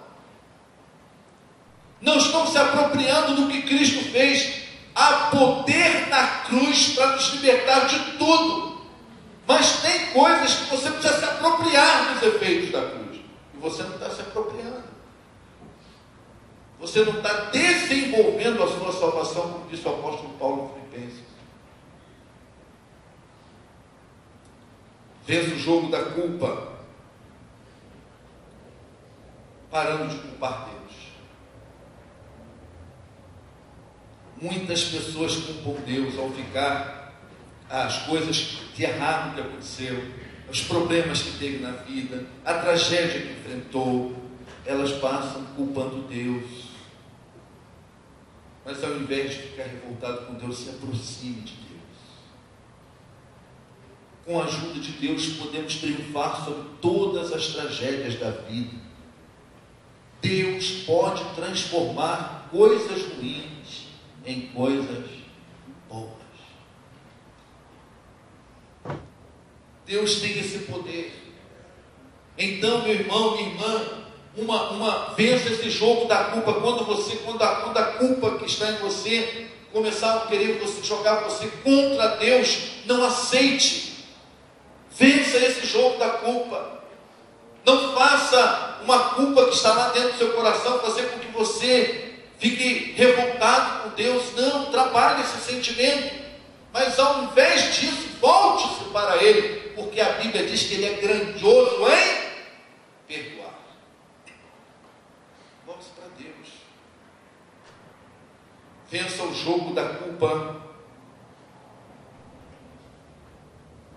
Não estão se apropriando do que Cristo fez. Há poder na cruz para nos libertar de tudo. Mas tem coisas que você precisa se apropriar dos efeitos da cruz. E você não está se apropriando. Você não está desenvolvendo a sua salvação, como disse o apóstolo Paulo em Filipenses. Vence o jogo da culpa, parando de culpar Deus. Muitas pessoas culpam Deus ao ficar as coisas de errado que aconteceu, os problemas que teve na vida, a tragédia que enfrentou, elas passam culpando Deus. Mas ao invés de ficar revoltado com Deus, se aproxime de Deus. Com a ajuda de Deus, podemos triunfar sobre todas as tragédias da vida. Deus pode transformar coisas ruins em coisas boas. Deus tem esse poder. Então, meu irmão, minha irmã, vença esse jogo da culpa. Quando a culpa que está em você começar a querer jogar você contra Deus, não aceite. Vença esse jogo da culpa. Não faça uma culpa que está lá dentro do seu coração fazer com que você fique revoltado com Deus. Não, trabalhe esse sentimento. Mas ao invés disso, volte-se para Ele, porque a Bíblia diz que Ele é grandioso em perdoar. Volte-se para Deus. Vença o jogo da culpa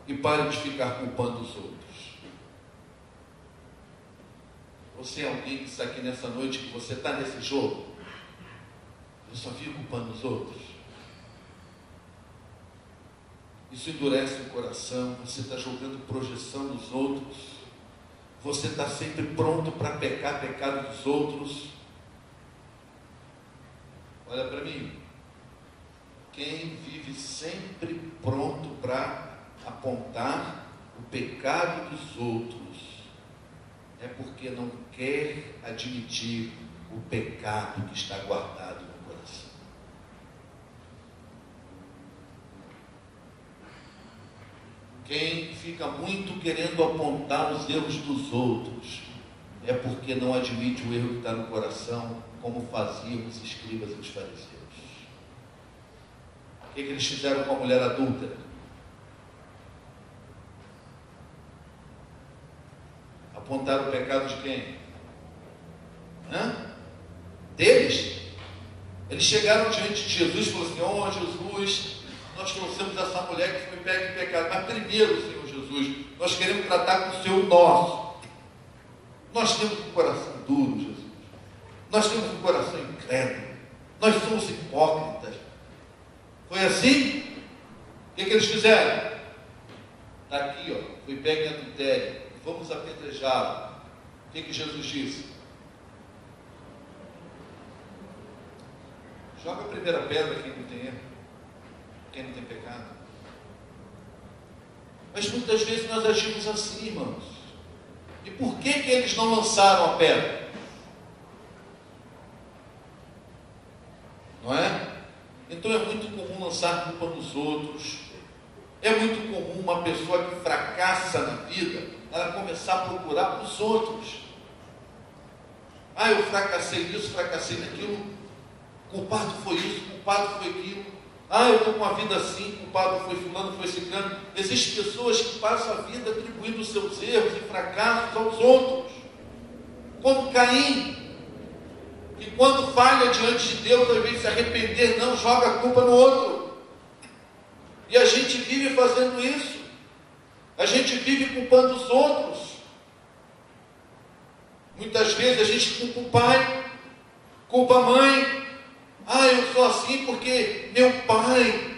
e pare de ficar culpando os outros. Você é alguém que está aqui nessa noite, que você está nesse jogo? Eu só vivo culpando os outros. Isso endurece o coração. Você está jogando projeção nos outros. Você está sempre pronto para pecar pecado dos outros. Olha para mim. Quem vive sempre pronto para apontar o pecado dos outros é porque não quer admitir o pecado que está guardado no coração. Quem fica muito querendo apontar os erros dos outros é porque não admite o erro que está no coração, como faziam os escribas e os fariseus. O que eles fizeram com a mulher adúltera? Apontaram o pecado de quem? Deles. Eles chegaram diante de Jesus e falaram assim: Jesus, nós trouxemos essa mulher que foi pega em pecado, mas primeiro, Senhor Jesus, nós queremos tratar com o Senhor nosso. Nós temos um coração duro, Jesus. Nós temos um coração incrédulo. Nós somos hipócritas. Foi assim? O que eles fizeram? Está aqui, foi pego em adultério. Vamos apedrejá-lo. O que Jesus disse? Joga a primeira pedra quem não tem erro, quem não tem pecado. Mas muitas vezes nós agimos assim, irmãos. E por que eles não lançaram a pedra? Não é? Então é muito comum lançar culpa nos outros. É muito comum uma pessoa que fracassa na vida, ela começar a procurar para os outros. Eu fracassei nisso, fracassei naquilo, culpado foi isso, culpado foi aquilo. Eu estou com uma vida assim, culpado foi fulano, foi ciclano. Existem pessoas que passam a vida atribuindo os seus erros e fracassos aos outros, como Caim, que quando falha diante de Deus, ao invés de se arrepender, não joga a culpa no outro. E a gente vive fazendo isso. A gente vive culpando os outros. Muitas vezes a gente culpa o pai, culpa a mãe. Eu sou assim porque meu pai.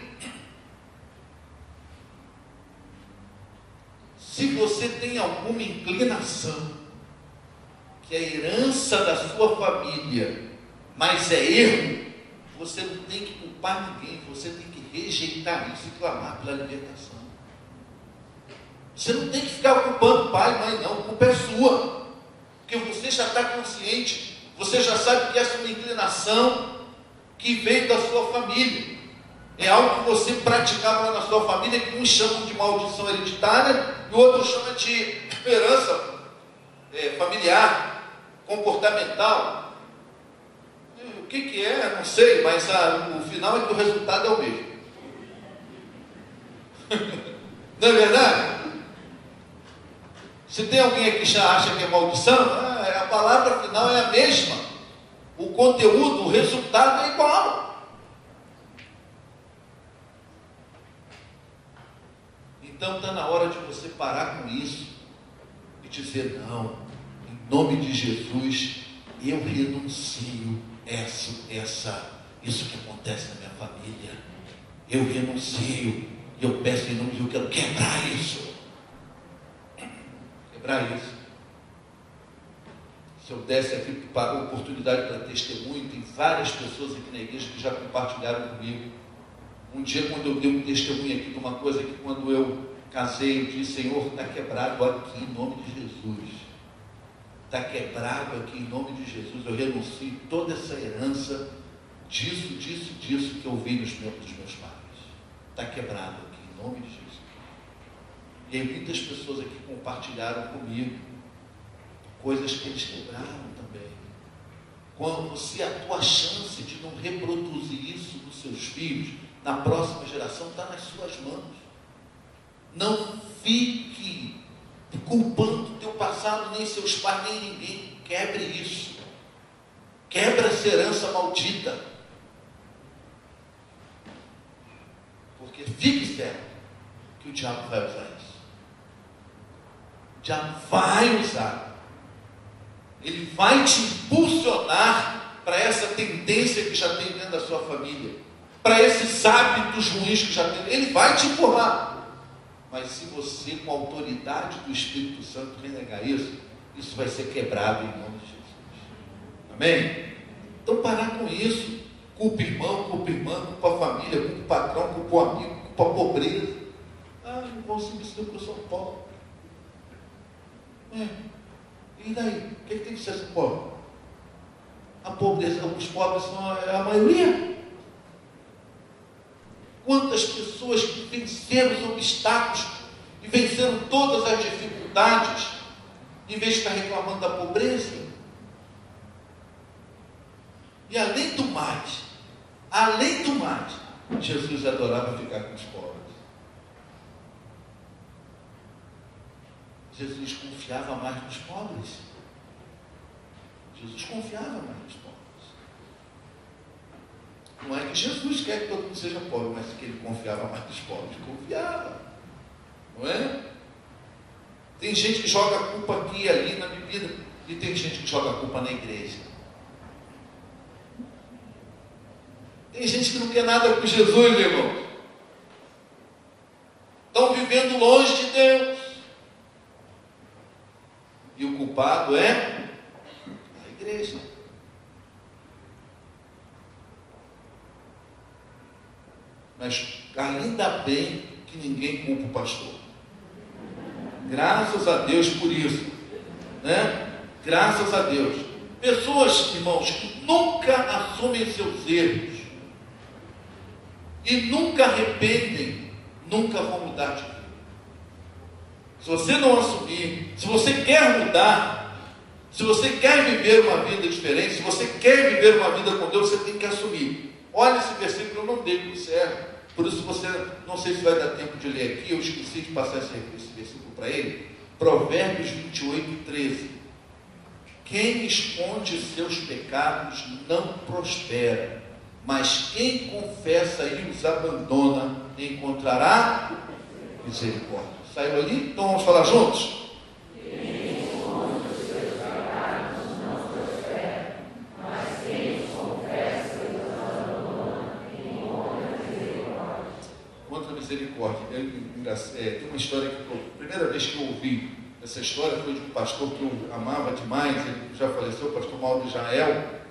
Se você tem alguma inclinação que é herança da sua família, mas é erro, você não tem que culpar ninguém, você tem que rejeitar isso e clamar pela libertação. Você não tem que ficar culpando pai e mãe, não, a culpa é sua, porque você já está consciente, você já sabe que essa é uma inclinação que veio da sua família, é algo que você praticava lá na sua família, que uns chamam de maldição hereditária e outros chamam de herança familiar, comportamental. O que é? Não sei, mas o final é que o resultado é o mesmo. Não é verdade? Se tem alguém aqui que já acha que é maldição, a palavra final é a mesma. O conteúdo, o resultado é igual. Então está na hora de você parar com isso e dizer: não, em nome de Jesus, eu renuncio isso que acontece na minha família. Eu renuncio, eu peço em nome de Deus, eu quero quebrar isso. Se eu desse aqui para a oportunidade para testemunho, tem várias pessoas aqui na igreja que já compartilharam comigo. Um dia, quando eu dei um testemunho aqui de uma coisa que quando eu casei, eu disse: Senhor, está quebrado aqui em nome de Jesus. Está quebrado aqui em nome de Jesus. Eu renuncio toda essa herança disso que eu vi dos meus pais. Está quebrado aqui em nome de Jesus. E aí muitas pessoas aqui compartilharam comigo. coisas que eles quebraram também. Quando você, a tua chance de não reproduzir isso nos seus filhos, na próxima geração, está nas suas mãos. Não fique culpando o teu passado, nem seus pais, nem ninguém. Quebre isso. Quebra essa herança maldita. Porque fique certo que o diabo vai usar isso. O diabo vai usar. Ele vai te impulsionar para essa tendência que já tem dentro da sua família, para esses hábitos ruins que já tem. Ele vai te empurrar. Mas se você, com a autoridade do Espírito Santo, renegar isso, isso vai ser quebrado em nome de Jesus. Amém? Então parar com isso. Culpa irmão, culpa irmã, culpa a família, culpa o patrão, culpa o amigo, culpa a pobreza. Ah, irmão, se me ensinou que eu sou pobre. E daí? O que tem que ser pobre? A pobreza, os pobres são a maioria. Quantas pessoas que venceram os obstáculos e venceram todas as dificuldades, em vez de estar reclamando da pobreza? E além do mais, Jesus adorava ficar com os pobres. Jesus confiava mais nos pobres. Jesus confiava mais nos pobres. Não é que Jesus quer que todo mundo seja pobre, mas que ele confiava mais nos pobres. Confiava. Não é? Tem gente que joga a culpa aqui e ali na bebida, e tem gente que joga a culpa na igreja. Tem gente que não quer nada com Jesus, irmão. Estão vivendo longe de Deus. E o culpado é a igreja. Mas ainda bem que ninguém culpa o pastor. Graças a Deus por isso. Né? Graças a Deus. Pessoas, irmãos, que nunca assumem seus erros e nunca arrependem, nunca vão mudar de vida. Se você não assumir, se você quer mudar, se você quer viver uma vida diferente, se você quer viver uma vida com Deus, você tem que assumir. Olha esse versículo, eu não dei para o servo, por isso você, não sei se vai dar tempo de ler aqui, eu esqueci de passar esse versículo para ele. Provérbios 28, 13. Quem esconde seus pecados não prospera, mas quem confessa e os abandona encontrará misericórdia. Saiu ali? Então vamos falar juntos? Quem esconde os seus pecados não prospera, mas quem os confessa e os abandona encontra misericórdia. Contra misericórdia. Tem uma história que a primeira vez que eu ouvi essa história foi de um pastor que eu amava demais, ele já faleceu, o pastor Mauro de Jael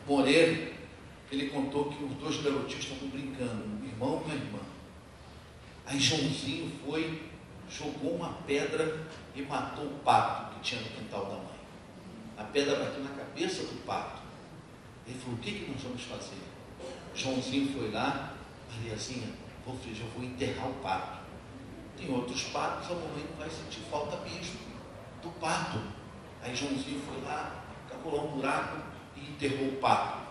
Moreira. Ele contou que os dois garotinhos estavam brincando, um irmão e uma irmã. Aí Joãozinho foi, jogou uma pedra e matou o pato que tinha no quintal da mãe. A pedra bateu na cabeça do pato. Ele falou: o que nós vamos fazer? Joãozinho foi lá: Mariazinha, eu vou enterrar o pato. Tem outros patos, a mamãe não vai sentir falta mesmo do pato. Aí Joãozinho foi lá, cavou lá um buraco e enterrou o pato.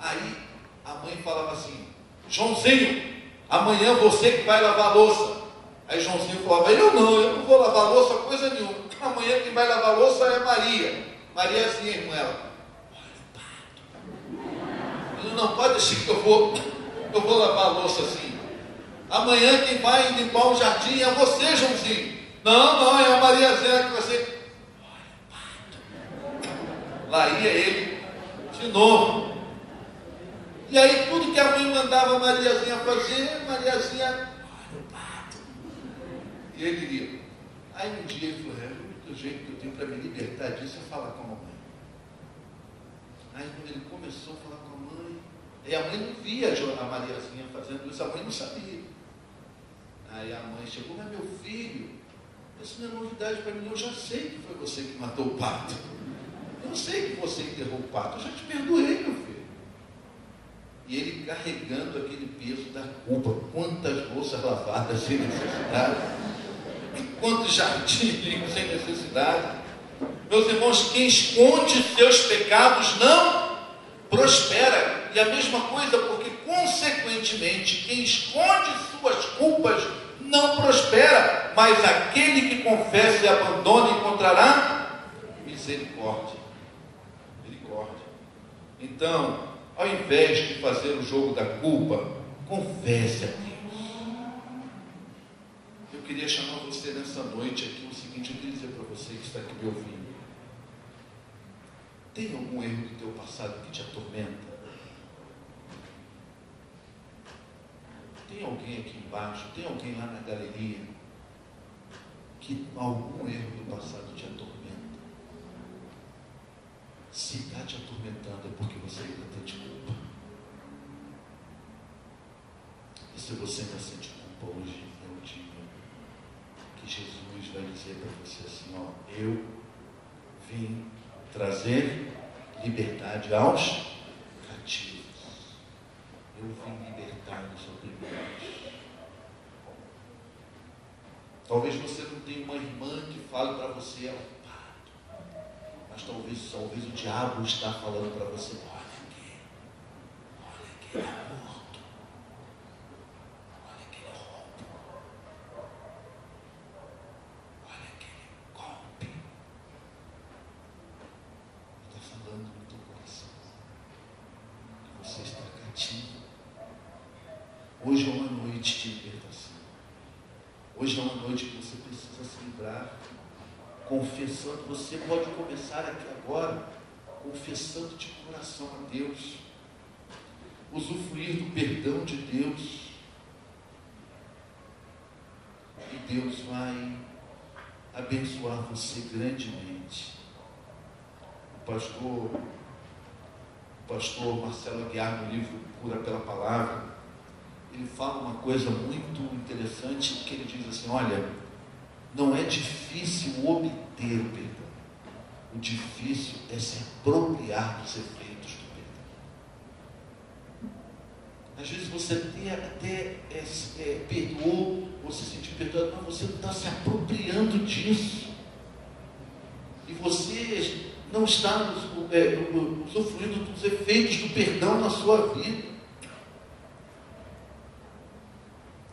Aí a mãe falava assim: Joãozinho, amanhã você que vai lavar a louça. Aí Joãozinho falava: eu não vou lavar a louça coisa nenhuma. Amanhã quem vai lavar a louça é Maria. Mariazinha, irmã, ela: olha o pato. Ele não pode deixar que eu vou lavar a louça assim. Amanhã quem vai limpar o jardim é você, Joãozinho. Não, é a Mariazinha que você. Olha o pato. Lá ia ele de novo. E aí tudo que a mãe mandava a Mariazinha fazer, Mariazinha, olha o pato. E ele ia. Aí um dia ele falou: o único jeito que eu tenho para me libertar disso é falar com a mamãe. Aí quando ele começou a falar com a mãe, e a mãe não via a Mariazinha fazendo isso, a mãe não sabia. Aí a mãe chegou: mas meu filho, isso não é novidade para mim, eu já sei que foi você que matou o pato. Eu sei que você enterrou o pato, eu já te perdoei, meu filho. E ele carregando aquele peso da culpa, quantas louças lavadas sem necessidade. quanto jardim limpo sem necessidade. Meus irmãos, quem esconde seus pecados não prospera. E a mesma coisa, porque consequentemente, quem esconde suas culpas não prospera, mas aquele que confessa e abandona encontrará misericórdia. Misericórdia. Então, ao invés de fazer o jogo da culpa, confesse a Deus. Eu queria chamar você nessa noite aqui o seguinte, eu queria dizer para você que está aqui me ouvindo. Tem algum erro do teu passado que te atormenta? Tem alguém aqui embaixo, tem alguém lá na galeria que algum erro do passado te atormenta? Se está te atormentando é porque você ainda tem culpa. E se você ainda sente culpa hoje, é o dia que Jesus vai dizer para você assim, ó, eu vim trazer liberdade aos cativos. Eu vim libertar os oprimidos. Talvez você não tenha uma irmã que fale para você, ela, mas talvez o diabo está falando para você, olha aquele é morto, olha aquele roubo, olha aquele golpe. Está falando no teu coração que você está cativo. Hoje é uma noite de libertação. Hoje é uma noite que você precisa se livrar, confessando. Você pode começar aqui agora, confessando de coração a Deus, usufruir do perdão de Deus, e Deus vai abençoar você grandemente. O pastor Marcelo Aguiar, no livro Cura pela Palavra, ele fala uma coisa muito interessante, que ele diz assim, olha, não é difícil obter o perdão, o difícil é se apropriar dos efeitos do perdão. Às vezes você até perdoou, você se sentiu perdoado, mas você não está se apropriando disso, e você não está usufruindo dos efeitos do perdão na sua vida.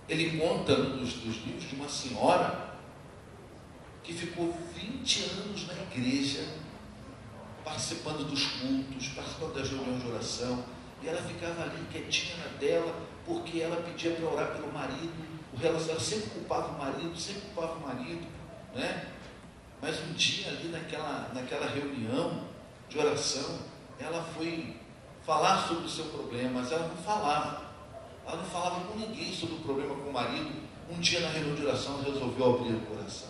Ele conta num dos livros de uma senhora que ficou 20 anos na igreja, participando dos cultos, participando das reuniões de oração, e ela ficava ali quietinha na dela, porque ela pedia para orar pelo marido, ela sempre culpava o marido, né? Mas um dia ali naquela reunião de oração, ela foi falar sobre o seu problema, mas ela não falava com ninguém sobre o problema com o marido. Um dia na reunião de oração ela resolveu abrir o coração.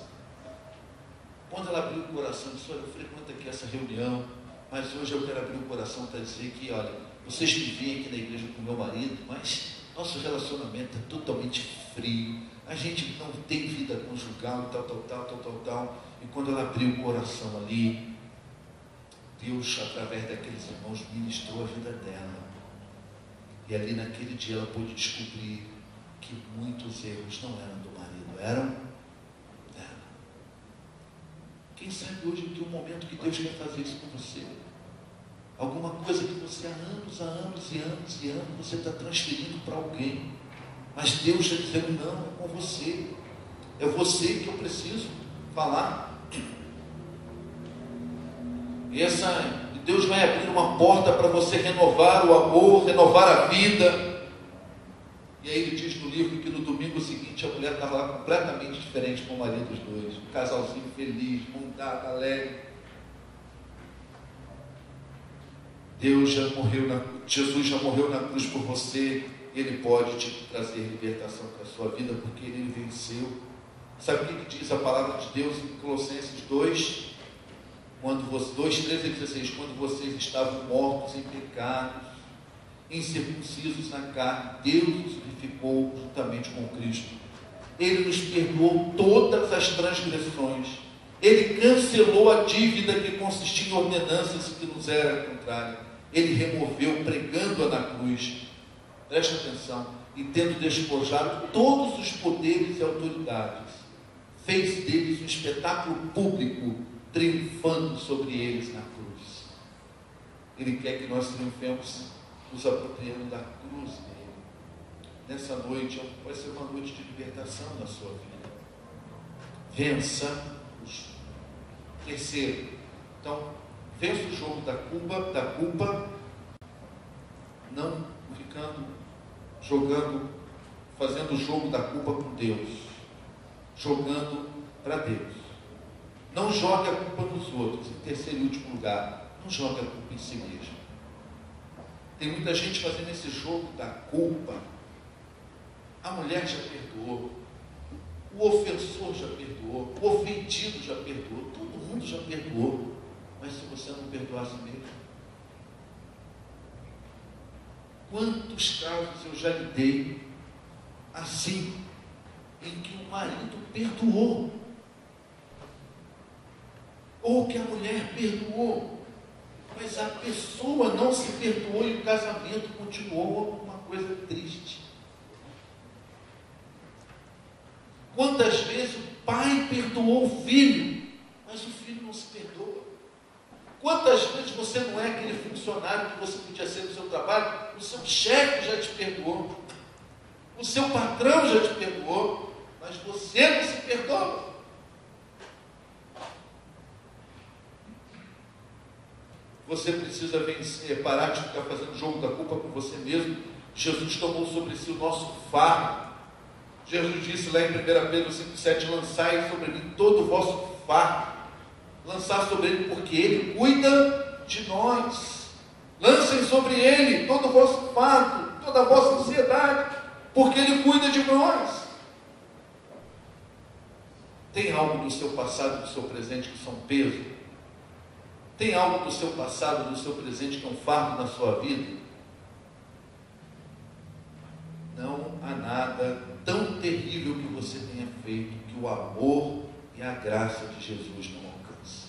Quando ela abriu o coração, disse, olha, eu frequento aqui essa reunião, mas hoje eu quero abrir o coração para dizer que, olha, vocês me veem aqui na igreja com o meu marido, mas nosso relacionamento é totalmente frio, a gente não tem vida conjugal, tal. E quando ela abriu o coração ali, Deus, através daqueles irmãos, ministrou a vida dela. E ali naquele dia ela pôde descobrir que muitos erros não eram do marido, eram dela. Quem sabe hoje tem um momento que Deus quer fazer isso com você. Alguma coisa que você há anos você está transferindo para alguém. Mas Deus está dizendo, não, é com você. É você que eu preciso falar. E Deus vai abrir uma porta para você renovar o amor, renovar a vida. E aí ele diz no livro que no domingo seguinte a mulher estava lá completamente diferente com o marido dos dois. Um casalzinho feliz, montado, alegre. Jesus já morreu na cruz por você. Ele pode te trazer libertação para a sua vida, porque ele venceu. Sabe o que diz a palavra de Deus em Colossenses 2? 2:13 ele diz assim, quando vocês estavam mortos em pecados, incircuncisos na carne, Deus os vivificou juntamente com Cristo. Ele nos perdoou todas as transgressões. Ele cancelou a dívida que consistia em ordenanças que nos era contrária. Ele removeu, pregando-a na cruz. Preste atenção. E tendo despojado todos os poderes e autoridades, fez deles um espetáculo público, triunfando sobre eles na cruz. Ele quer que nós triunfemos nos apropriando da cruz dele. Nessa noite, vai ser uma noite de libertação na sua vida. Vença os. Terceiro, então, vença o jogo da culpa, não ficando jogando, fazendo o jogo da culpa com Deus, jogando para Deus. Não jogue a culpa nos outros. Em terceiro e último lugar, não jogue a culpa em si mesmo. Tem muita gente fazendo esse jogo da culpa. A mulher já perdoou, o ofensor já perdoou, o ofendido já perdoou, todo mundo já perdoou. Mas se você não perdoar a si mesmo, quantos casos eu já lidei assim, em que o marido perdoou, ou que a mulher perdoou, mas a pessoa não se perdoou e o casamento continuou uma coisa triste. Quantas vezes o pai perdoou o filho, mas o filho não se perdoa? Quantas vezes você não é aquele funcionário que você podia ser no seu trabalho, o seu chefe já te perdoou, o seu patrão já te perdoou, mas você não se perdoa? Você precisa vencer, parar de ficar fazendo jogo da culpa com você mesmo. Jesus tomou sobre si o nosso fardo. Jesus disse lá em 1 Pedro 5,7: lançai sobre mim todo o vosso fardo. Lançar sobre ele, porque ele cuida de nós. Lancem sobre ele todo o vosso fardo, toda a vossa ansiedade, porque ele cuida de nós. Tem algo do seu passado e do seu presente que são peso? Tem algo do seu passado e do seu presente que é um fardo na sua vida? Não há nada tão terrível que você tenha feito que o amor e a graça de Jesus não alcance,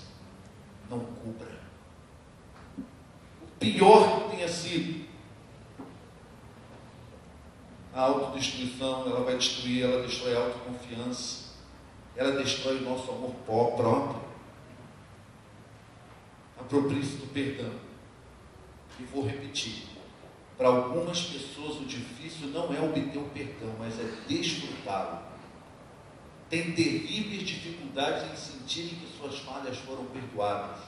não cubra. O pior que tenha sido, a autodestruição, ela vai destruir, ela destrói a autoconfiança, ela destrói o nosso amor próprio. Aproprie-se do perdão. E vou repetir: para algumas pessoas o difícil não é obter o perdão, mas é desfrutá-lo. Tem terríveis dificuldades em sentirem que suas falhas foram perdoadas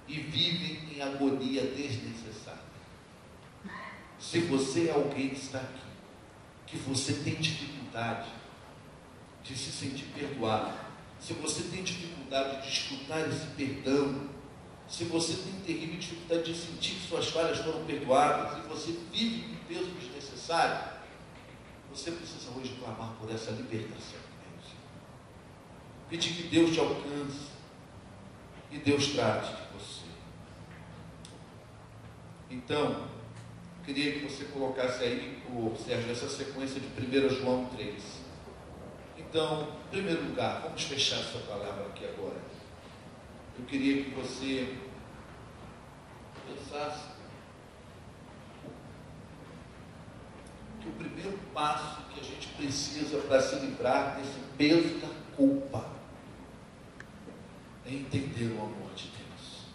e vivem em agonia desnecessária. Se você é alguém que está aqui, que você tem dificuldade de se sentir perdoado, se você tem dificuldade de escutar esse perdão, se você tem terrível dificuldade de sentir que suas falhas foram perdoadas, e você vive um peso desnecessário, você precisa hoje clamar por essa libertação. Pedir que Deus te alcance e Deus trate de você. Então, eu queria que você colocasse aí, Sérgio, essa sequência de 1 João 3. Então, em primeiro lugar, vamos fechar essa palavra aqui agora. Eu queria que você pensasse que o primeiro passo que a gente precisa para se livrar desse peso da culpa é entender o amor de Deus.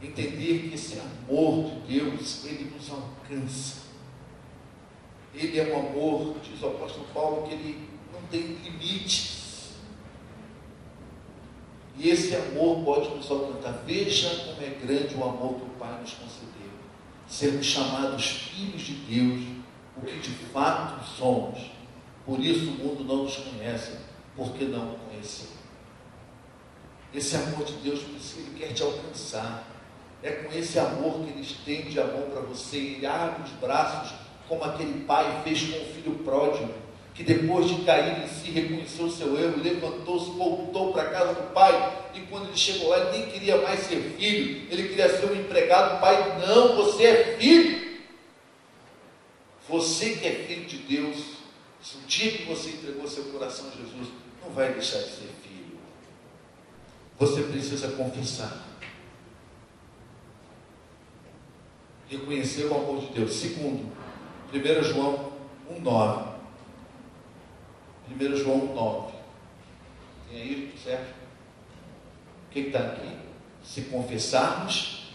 Entender que esse amor de Deus, ele nos alcança. Ele é um amor, diz o apóstolo Paulo, que ele não tem limites. E esse amor pode nos alcançar. Veja como é grande o amor que o Pai nos concedeu. Sermos chamados filhos de Deus, o que de fato somos. Por isso o mundo não nos conhece, porque não o conheceu. Esse amor de Deus, ele quer te alcançar. É com esse amor que ele estende a mão para você. Ele abre os braços, como aquele pai fez com o filho pródigo, que depois de cair em si, reconheceu o seu erro, levantou-se, voltou para a casa do pai, e quando ele chegou lá, ele nem queria mais ser filho, ele queria ser um empregado. O pai: não, você é filho. Você que é filho de Deus, se o dia que você entregou seu coração a Jesus, não vai deixar de ser filho. Você precisa confessar, reconhecer o amor de Deus. Segundo, 1 João 1,9. 1 João 9. Tem aí, certo? O que está aqui? Se confessarmos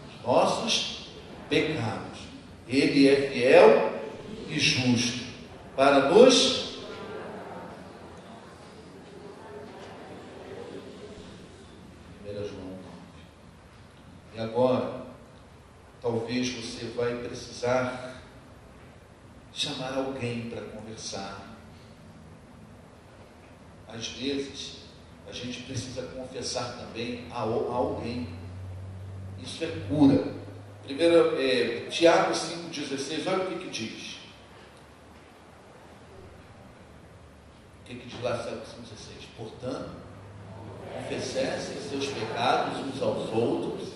os nossos pecados, Ele é fiel e justo para nos... E agora, talvez você vai precisar chamar alguém para conversar. Às vezes, a gente precisa confessar também a alguém. Isso é cura. Primeiro, Tiago 5,16, olha o que diz. O que diz lá, 5,16? Portanto, confessem seus pecados uns aos outros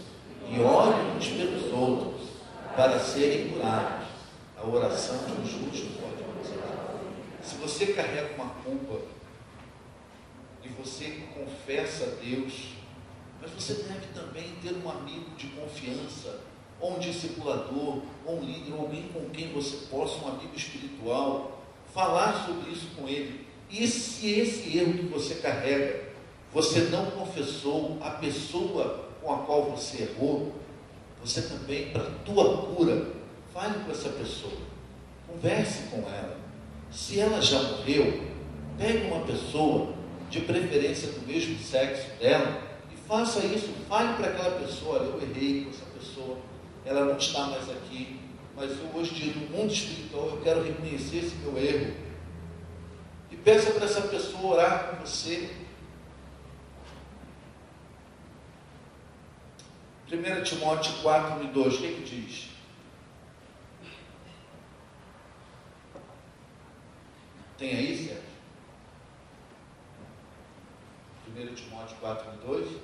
e orem uns pelos outros para serem curados. A oração de um justo pode acontecer. Se você carrega uma culpa e você confessa a Deus, mas você deve também ter um amigo de confiança, ou um discipulador, ou um líder, ou alguém com quem você possa, um amigo espiritual, falar sobre isso com ele. E se esse erro que você carrega, você não confessou a pessoa com a qual você errou, você também, para a tua cura, fale com essa pessoa, converse com ela. Se ela já morreu, pegue uma pessoa, de preferência do mesmo sexo dela, e faça isso, fale para aquela pessoa: eu errei com essa pessoa, ela não está mais aqui, mas eu, hoje no mundo espiritual, eu quero reconhecer esse meu erro. E peça para essa pessoa orar com você. 1 Timóteo 4:2, o que diz? Tem aí, Sérgio? 1 Timóteo 4:2.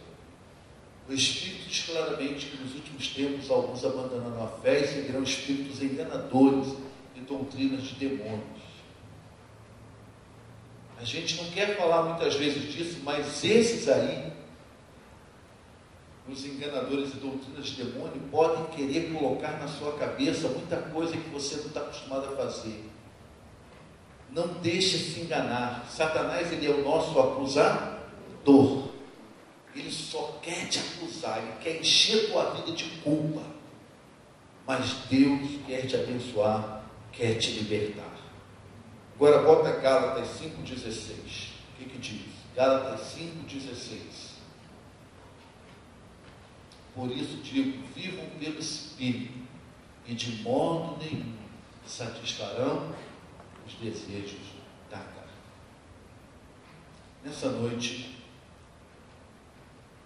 O Espírito diz claramente que nos últimos tempos alguns abandonarão a fé e seguirão espíritos enganadores e doutrinas de demônios. A gente não quer falar muitas vezes disso, mas esses aí, os enganadores e doutrinas de demônio, podem querer colocar na sua cabeça muita coisa que você não está acostumado a fazer. Não deixe se enganar. Satanás, ele é o nosso acusador. Ele só quer te acusar, ele quer encher tua vida de culpa. Mas Deus quer te abençoar, quer te libertar. Agora bota Gálatas 5,16. O que diz? Gálatas 5,16. Por isso digo, vivam pelo Espírito, e de modo nenhum satisfarão os desejos da carne. Nessa noite,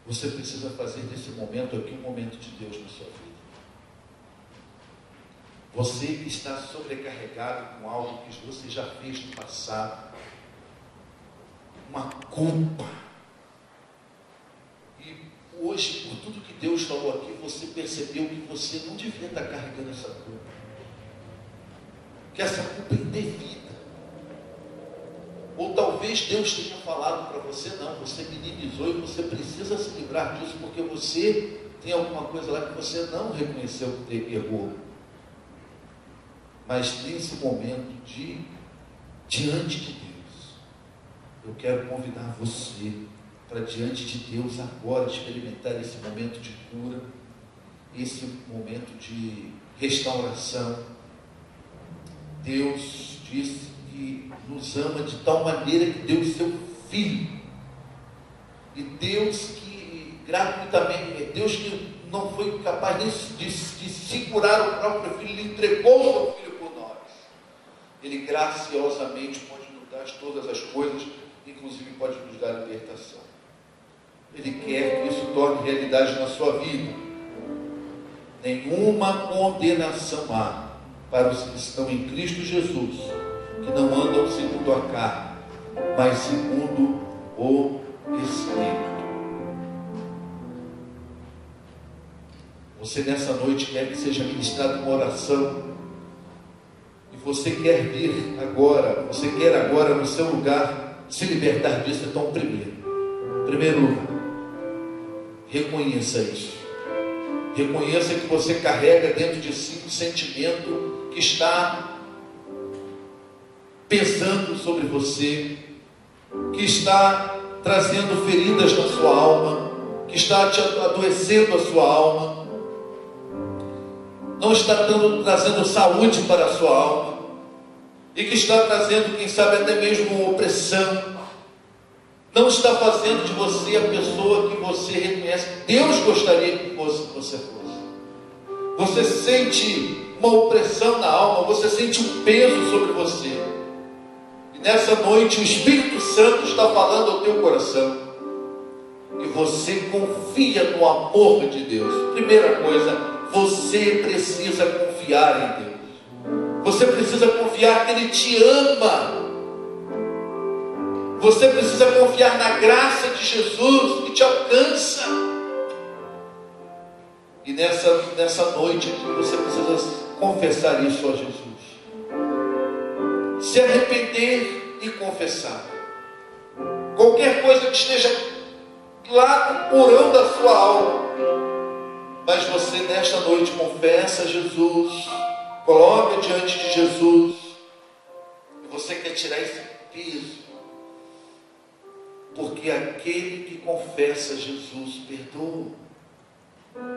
você precisa fazer desse momento aqui um momento de Deus na sua vida. Você que está sobrecarregado com algo que você já fez no passado, uma culpa, e hoje, por tudo que Deus falou aqui, você percebeu que você não devia estar carregando essa culpa, que essa culpa é indevida. Ou talvez Deus tenha falado para você: não, você minimizou e você precisa se livrar disso, porque você tem alguma coisa lá que você não reconheceu que errou. Mas nesse momento diante de Deus, eu quero convidar você para diante de Deus agora experimentar esse momento de cura, esse momento de restauração. Deus disse que nos ama de tal maneira que deu o seu Filho. E Deus que gratuitamente, Deus que não foi capaz de segurar o próprio Filho, Ele entregou o seu Filho por nós. Ele graciosamente pode nos dar todas as coisas, inclusive pode nos dar a libertação. Ele quer que isso torne realidade na sua vida. Nenhuma condenação há para os que estão em Cristo Jesus, que não andam segundo a carne, mas segundo o Espírito. Você nessa noite quer que seja ministrada uma oração, e você quer vir agora, você quer agora no seu lugar se libertar disso. Então, primeiro lugar, reconheça isso. Reconheça que você carrega dentro de si um sentimento que está pesando sobre você, que está trazendo feridas na sua alma, que está te adoecendo a sua alma, não está trazendo saúde para a sua alma, e que está trazendo, quem sabe, até mesmo opressão, não está fazendo de você a pessoa que você reconhece. Deus gostaria que você fosse. Você sente uma opressão na alma, você sente um peso sobre você. E nessa noite o Espírito Santo está falando ao teu coração. E você confia no amor de Deus. Primeira coisa, você precisa confiar em Deus. Você precisa confiar que Ele te ama. Você precisa confiar na graça de Jesus que te alcança. E nessa noite você precisa confessar isso a Jesus. Se arrepender e confessar. Qualquer coisa que esteja lá no porão da sua alma, mas você nesta noite confessa a Jesus, coloca diante de Jesus, e você quer tirar esse peso, porque aquele que confessa Jesus perdoa.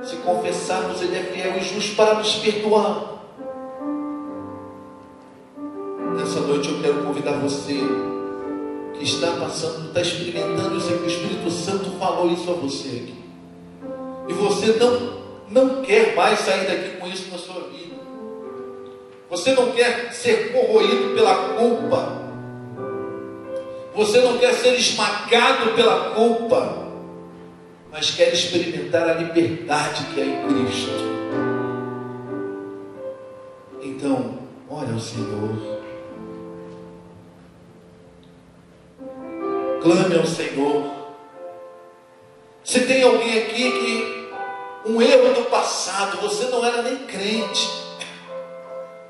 Se confessarmos, Ele é fiel e justo para nos perdoar. Nessa noite eu quero convidar você que está passando, está experimentando isso aqui, o Espírito Santo falou isso a você aqui, e você não quer mais sair daqui com isso na sua vida. Você não quer ser corroído pela culpa. Você não quer ser esmagado pela culpa, mas quer experimentar a liberdade que é em Cristo. Então, ore ao Senhor. Clame ao Senhor. Se tem alguém aqui que um erro do passado, você não era nem crente,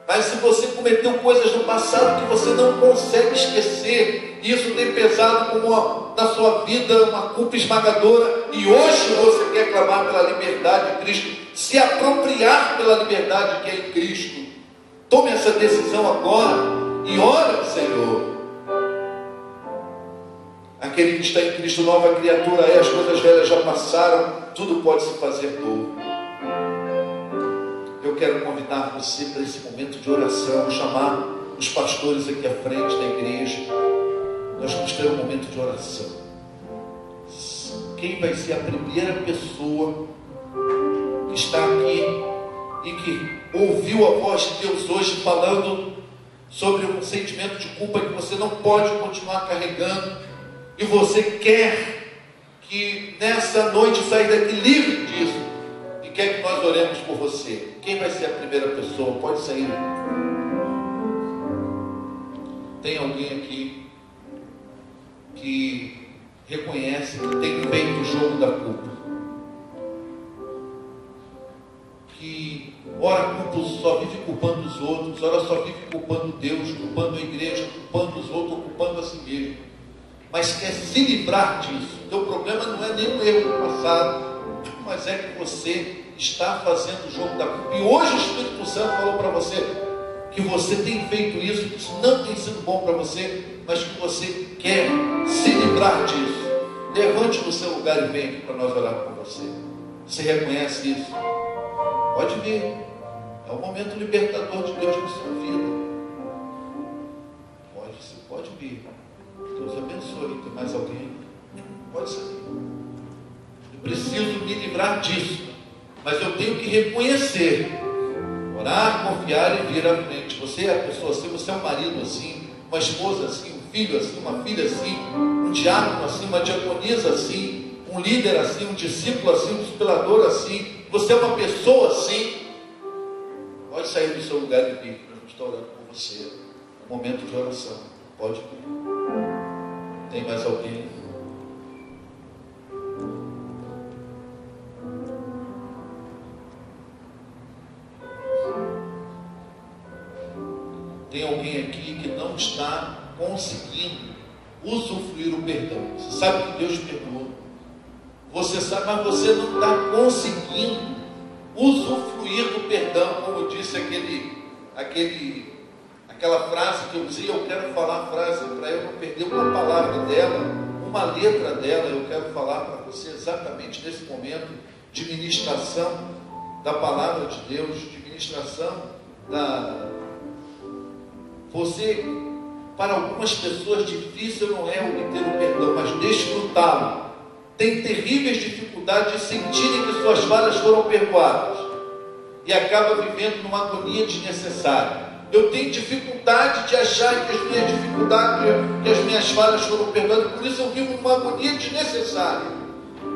mas se você cometeu coisas no passado que você não consegue esquecer, isso tem pesado como na sua vida uma culpa esmagadora, e hoje você quer clamar pela liberdade de Cristo, se apropriar pela liberdade que é em Cristo. Tome essa decisão agora e ore ao Senhor. Aquele que está em Cristo, nova criatura é, as coisas velhas já passaram, tudo pode se fazer novo. Eu quero convidar você para esse momento de oração, chamar os pastores aqui à frente da igreja. Nós vamos ter um momento de oração. Quem vai ser a primeira pessoa que está aqui e que ouviu a voz de Deus hoje falando sobre um sentimento de culpa que você não pode continuar carregando, e você quer que nessa noite sair daqui livre disso, e quer que nós oremos por você? Quem vai ser a primeira pessoa? Pode sair. Tem alguém aqui que reconhece que tem feito o jogo da culpa, que ora culpa, só vive culpando os outros, ora só vive culpando Deus, culpando a igreja, culpando os outros, culpando a si mesmo, mas quer se livrar disso. O teu problema não é nenhum erro do passado, mas é que você está fazendo o jogo da culpa, e hoje o Espírito Santo falou para você que você tem feito isso, que isso não tem sido bom para você, mas que você quer se livrar disso. Levante no seu lugar e venha aqui para nós orar com você. Você reconhece isso? Pode vir. É um momento libertador de Deus na sua vida. Você pode vir. Deus abençoe. Tem mais alguém? Pode sair. Eu preciso me livrar disso, mas eu tenho que reconhecer, orar, confiar e vir à frente. Você é a pessoa assim, você é um marido assim, uma esposa assim, um filho assim, uma filha assim, um diácono assim, uma diaconisa assim, um líder assim, um discípulo assim, um discipulador assim. Você é uma pessoa assim. Pode sair do seu lugar e vir, nós vamos estar orando por você. É um momento de oração. Pode vir. Tem mais alguém? Tem alguém aqui que não está conseguindo usufruir o perdão? Você sabe que Deus perdoa, você sabe, mas você não está conseguindo usufruir do perdão, como disse aquele aquela frase que eu usei, eu quero falar a frase para eu não perder uma palavra dela, uma letra dela. Eu quero falar para você exatamente nesse momento de ministração da palavra de Deus, de ministração você, para algumas pessoas, difícil não é obter o perdão, mas desfrutá-lo. Tem terríveis dificuldades de sentirem que suas falhas foram perdoadas e acaba vivendo numa agonia desnecessária. Eu tenho dificuldade de achar que as minhas dificuldades, que as minhas falhas foram perdoadas, por isso eu vivo numa agonia desnecessária.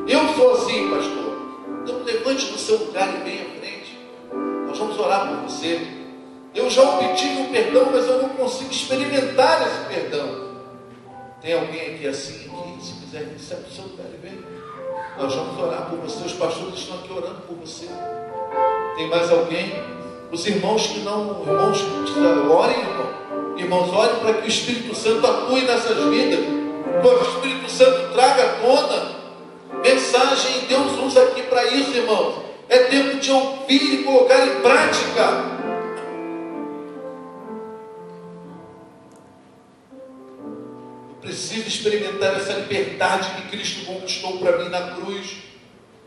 Eu sou assim, pastor. Então levante do seu lugar e venha à frente. Nós vamos orar por você. Eu já obtive o perdão, mas eu não consigo experimentar esse perdão. Tem alguém aqui assim, aqui? Se quiser vir, sai do seu lugar e vem. Nós vamos orar por você. Os pastores estão aqui orando por você. Tem mais alguém? Os irmãos que não, irmãos, orem, irmão. Irmãos, orem para que o Espírito Santo atue nessas vidas. Que o Espírito Santo traga à tona mensagem. E Deus usa aqui para isso, irmãos. É tempo de ouvir e colocar em prática. Preciso experimentar essa liberdade que Cristo conquistou para mim na cruz.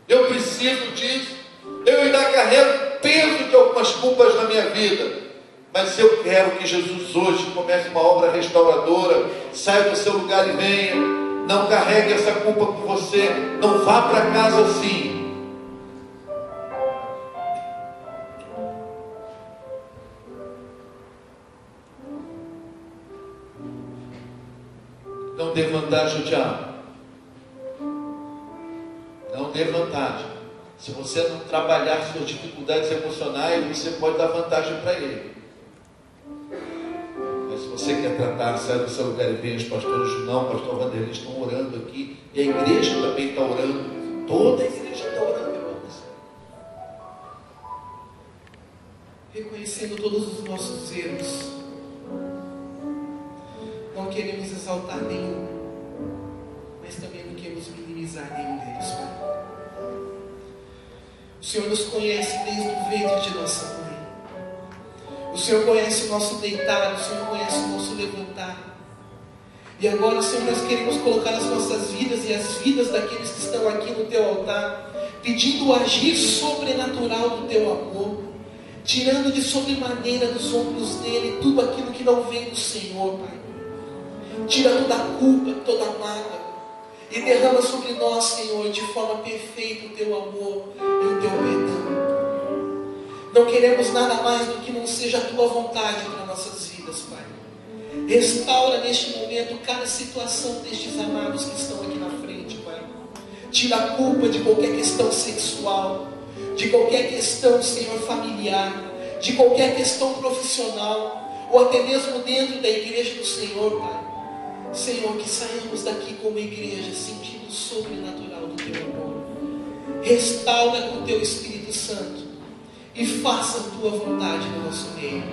Eu preciso disso. Eu ainda carrego peso de algumas culpas na minha vida, mas eu quero que Jesus hoje comece uma obra restauradora. Saia do seu lugar e venha. Não carregue essa culpa com você. Não vá para casa assim. Não dê vantagem ao diabo. Não dê vantagem. Se você não trabalhar suas dificuldades emocionais, você pode dar vantagem para ele. Mas se você quer tratar, sai do seu lugar e venha. Os pastores não, o pastor Vanderlei estão orando aqui. E a igreja também está orando. Toda a igreja está orando, irmãos. Reconhecendo todos os nossos erros, não queremos exaltar nenhum, mas também não queremos minimizar nenhum deles, Pai. O Senhor nos conhece desde o ventre de nossa mãe. O Senhor conhece o nosso deitar, o Senhor conhece o nosso levantar. E agora, Senhor, nós queremos colocar as nossas vidas e as vidas daqueles que estão aqui no Teu altar, pedindo o agir sobrenatural do Teu amor, tirando de sobremaneira dos ombros dele tudo aquilo que não vem do Senhor, Pai. Tira toda a culpa, toda a mágoa e derrama sobre nós, Senhor, de forma perfeita o Teu amor e o Teu perdão. Não queremos nada mais do que não seja a Tua vontade para nossas vidas, Pai. Restaura neste momento cada situação destes amados que estão aqui na frente, Pai. Tira a culpa de qualquer questão sexual, de qualquer questão, Senhor, familiar, de qualquer questão profissional, ou até mesmo dentro da igreja do Senhor, Pai. Senhor, que saímos daqui como igreja sentindo o sobrenatural do Teu amor. Restaura com o Teu Espírito Santo e faça a Tua vontade no nosso meio.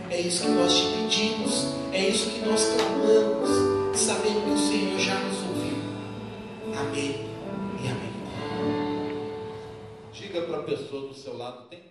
É isso que nós te pedimos, é isso que nós clamamos, sabendo que o Senhor já nos ouviu. Amém e amém. Diga para a pessoa do seu lado, tem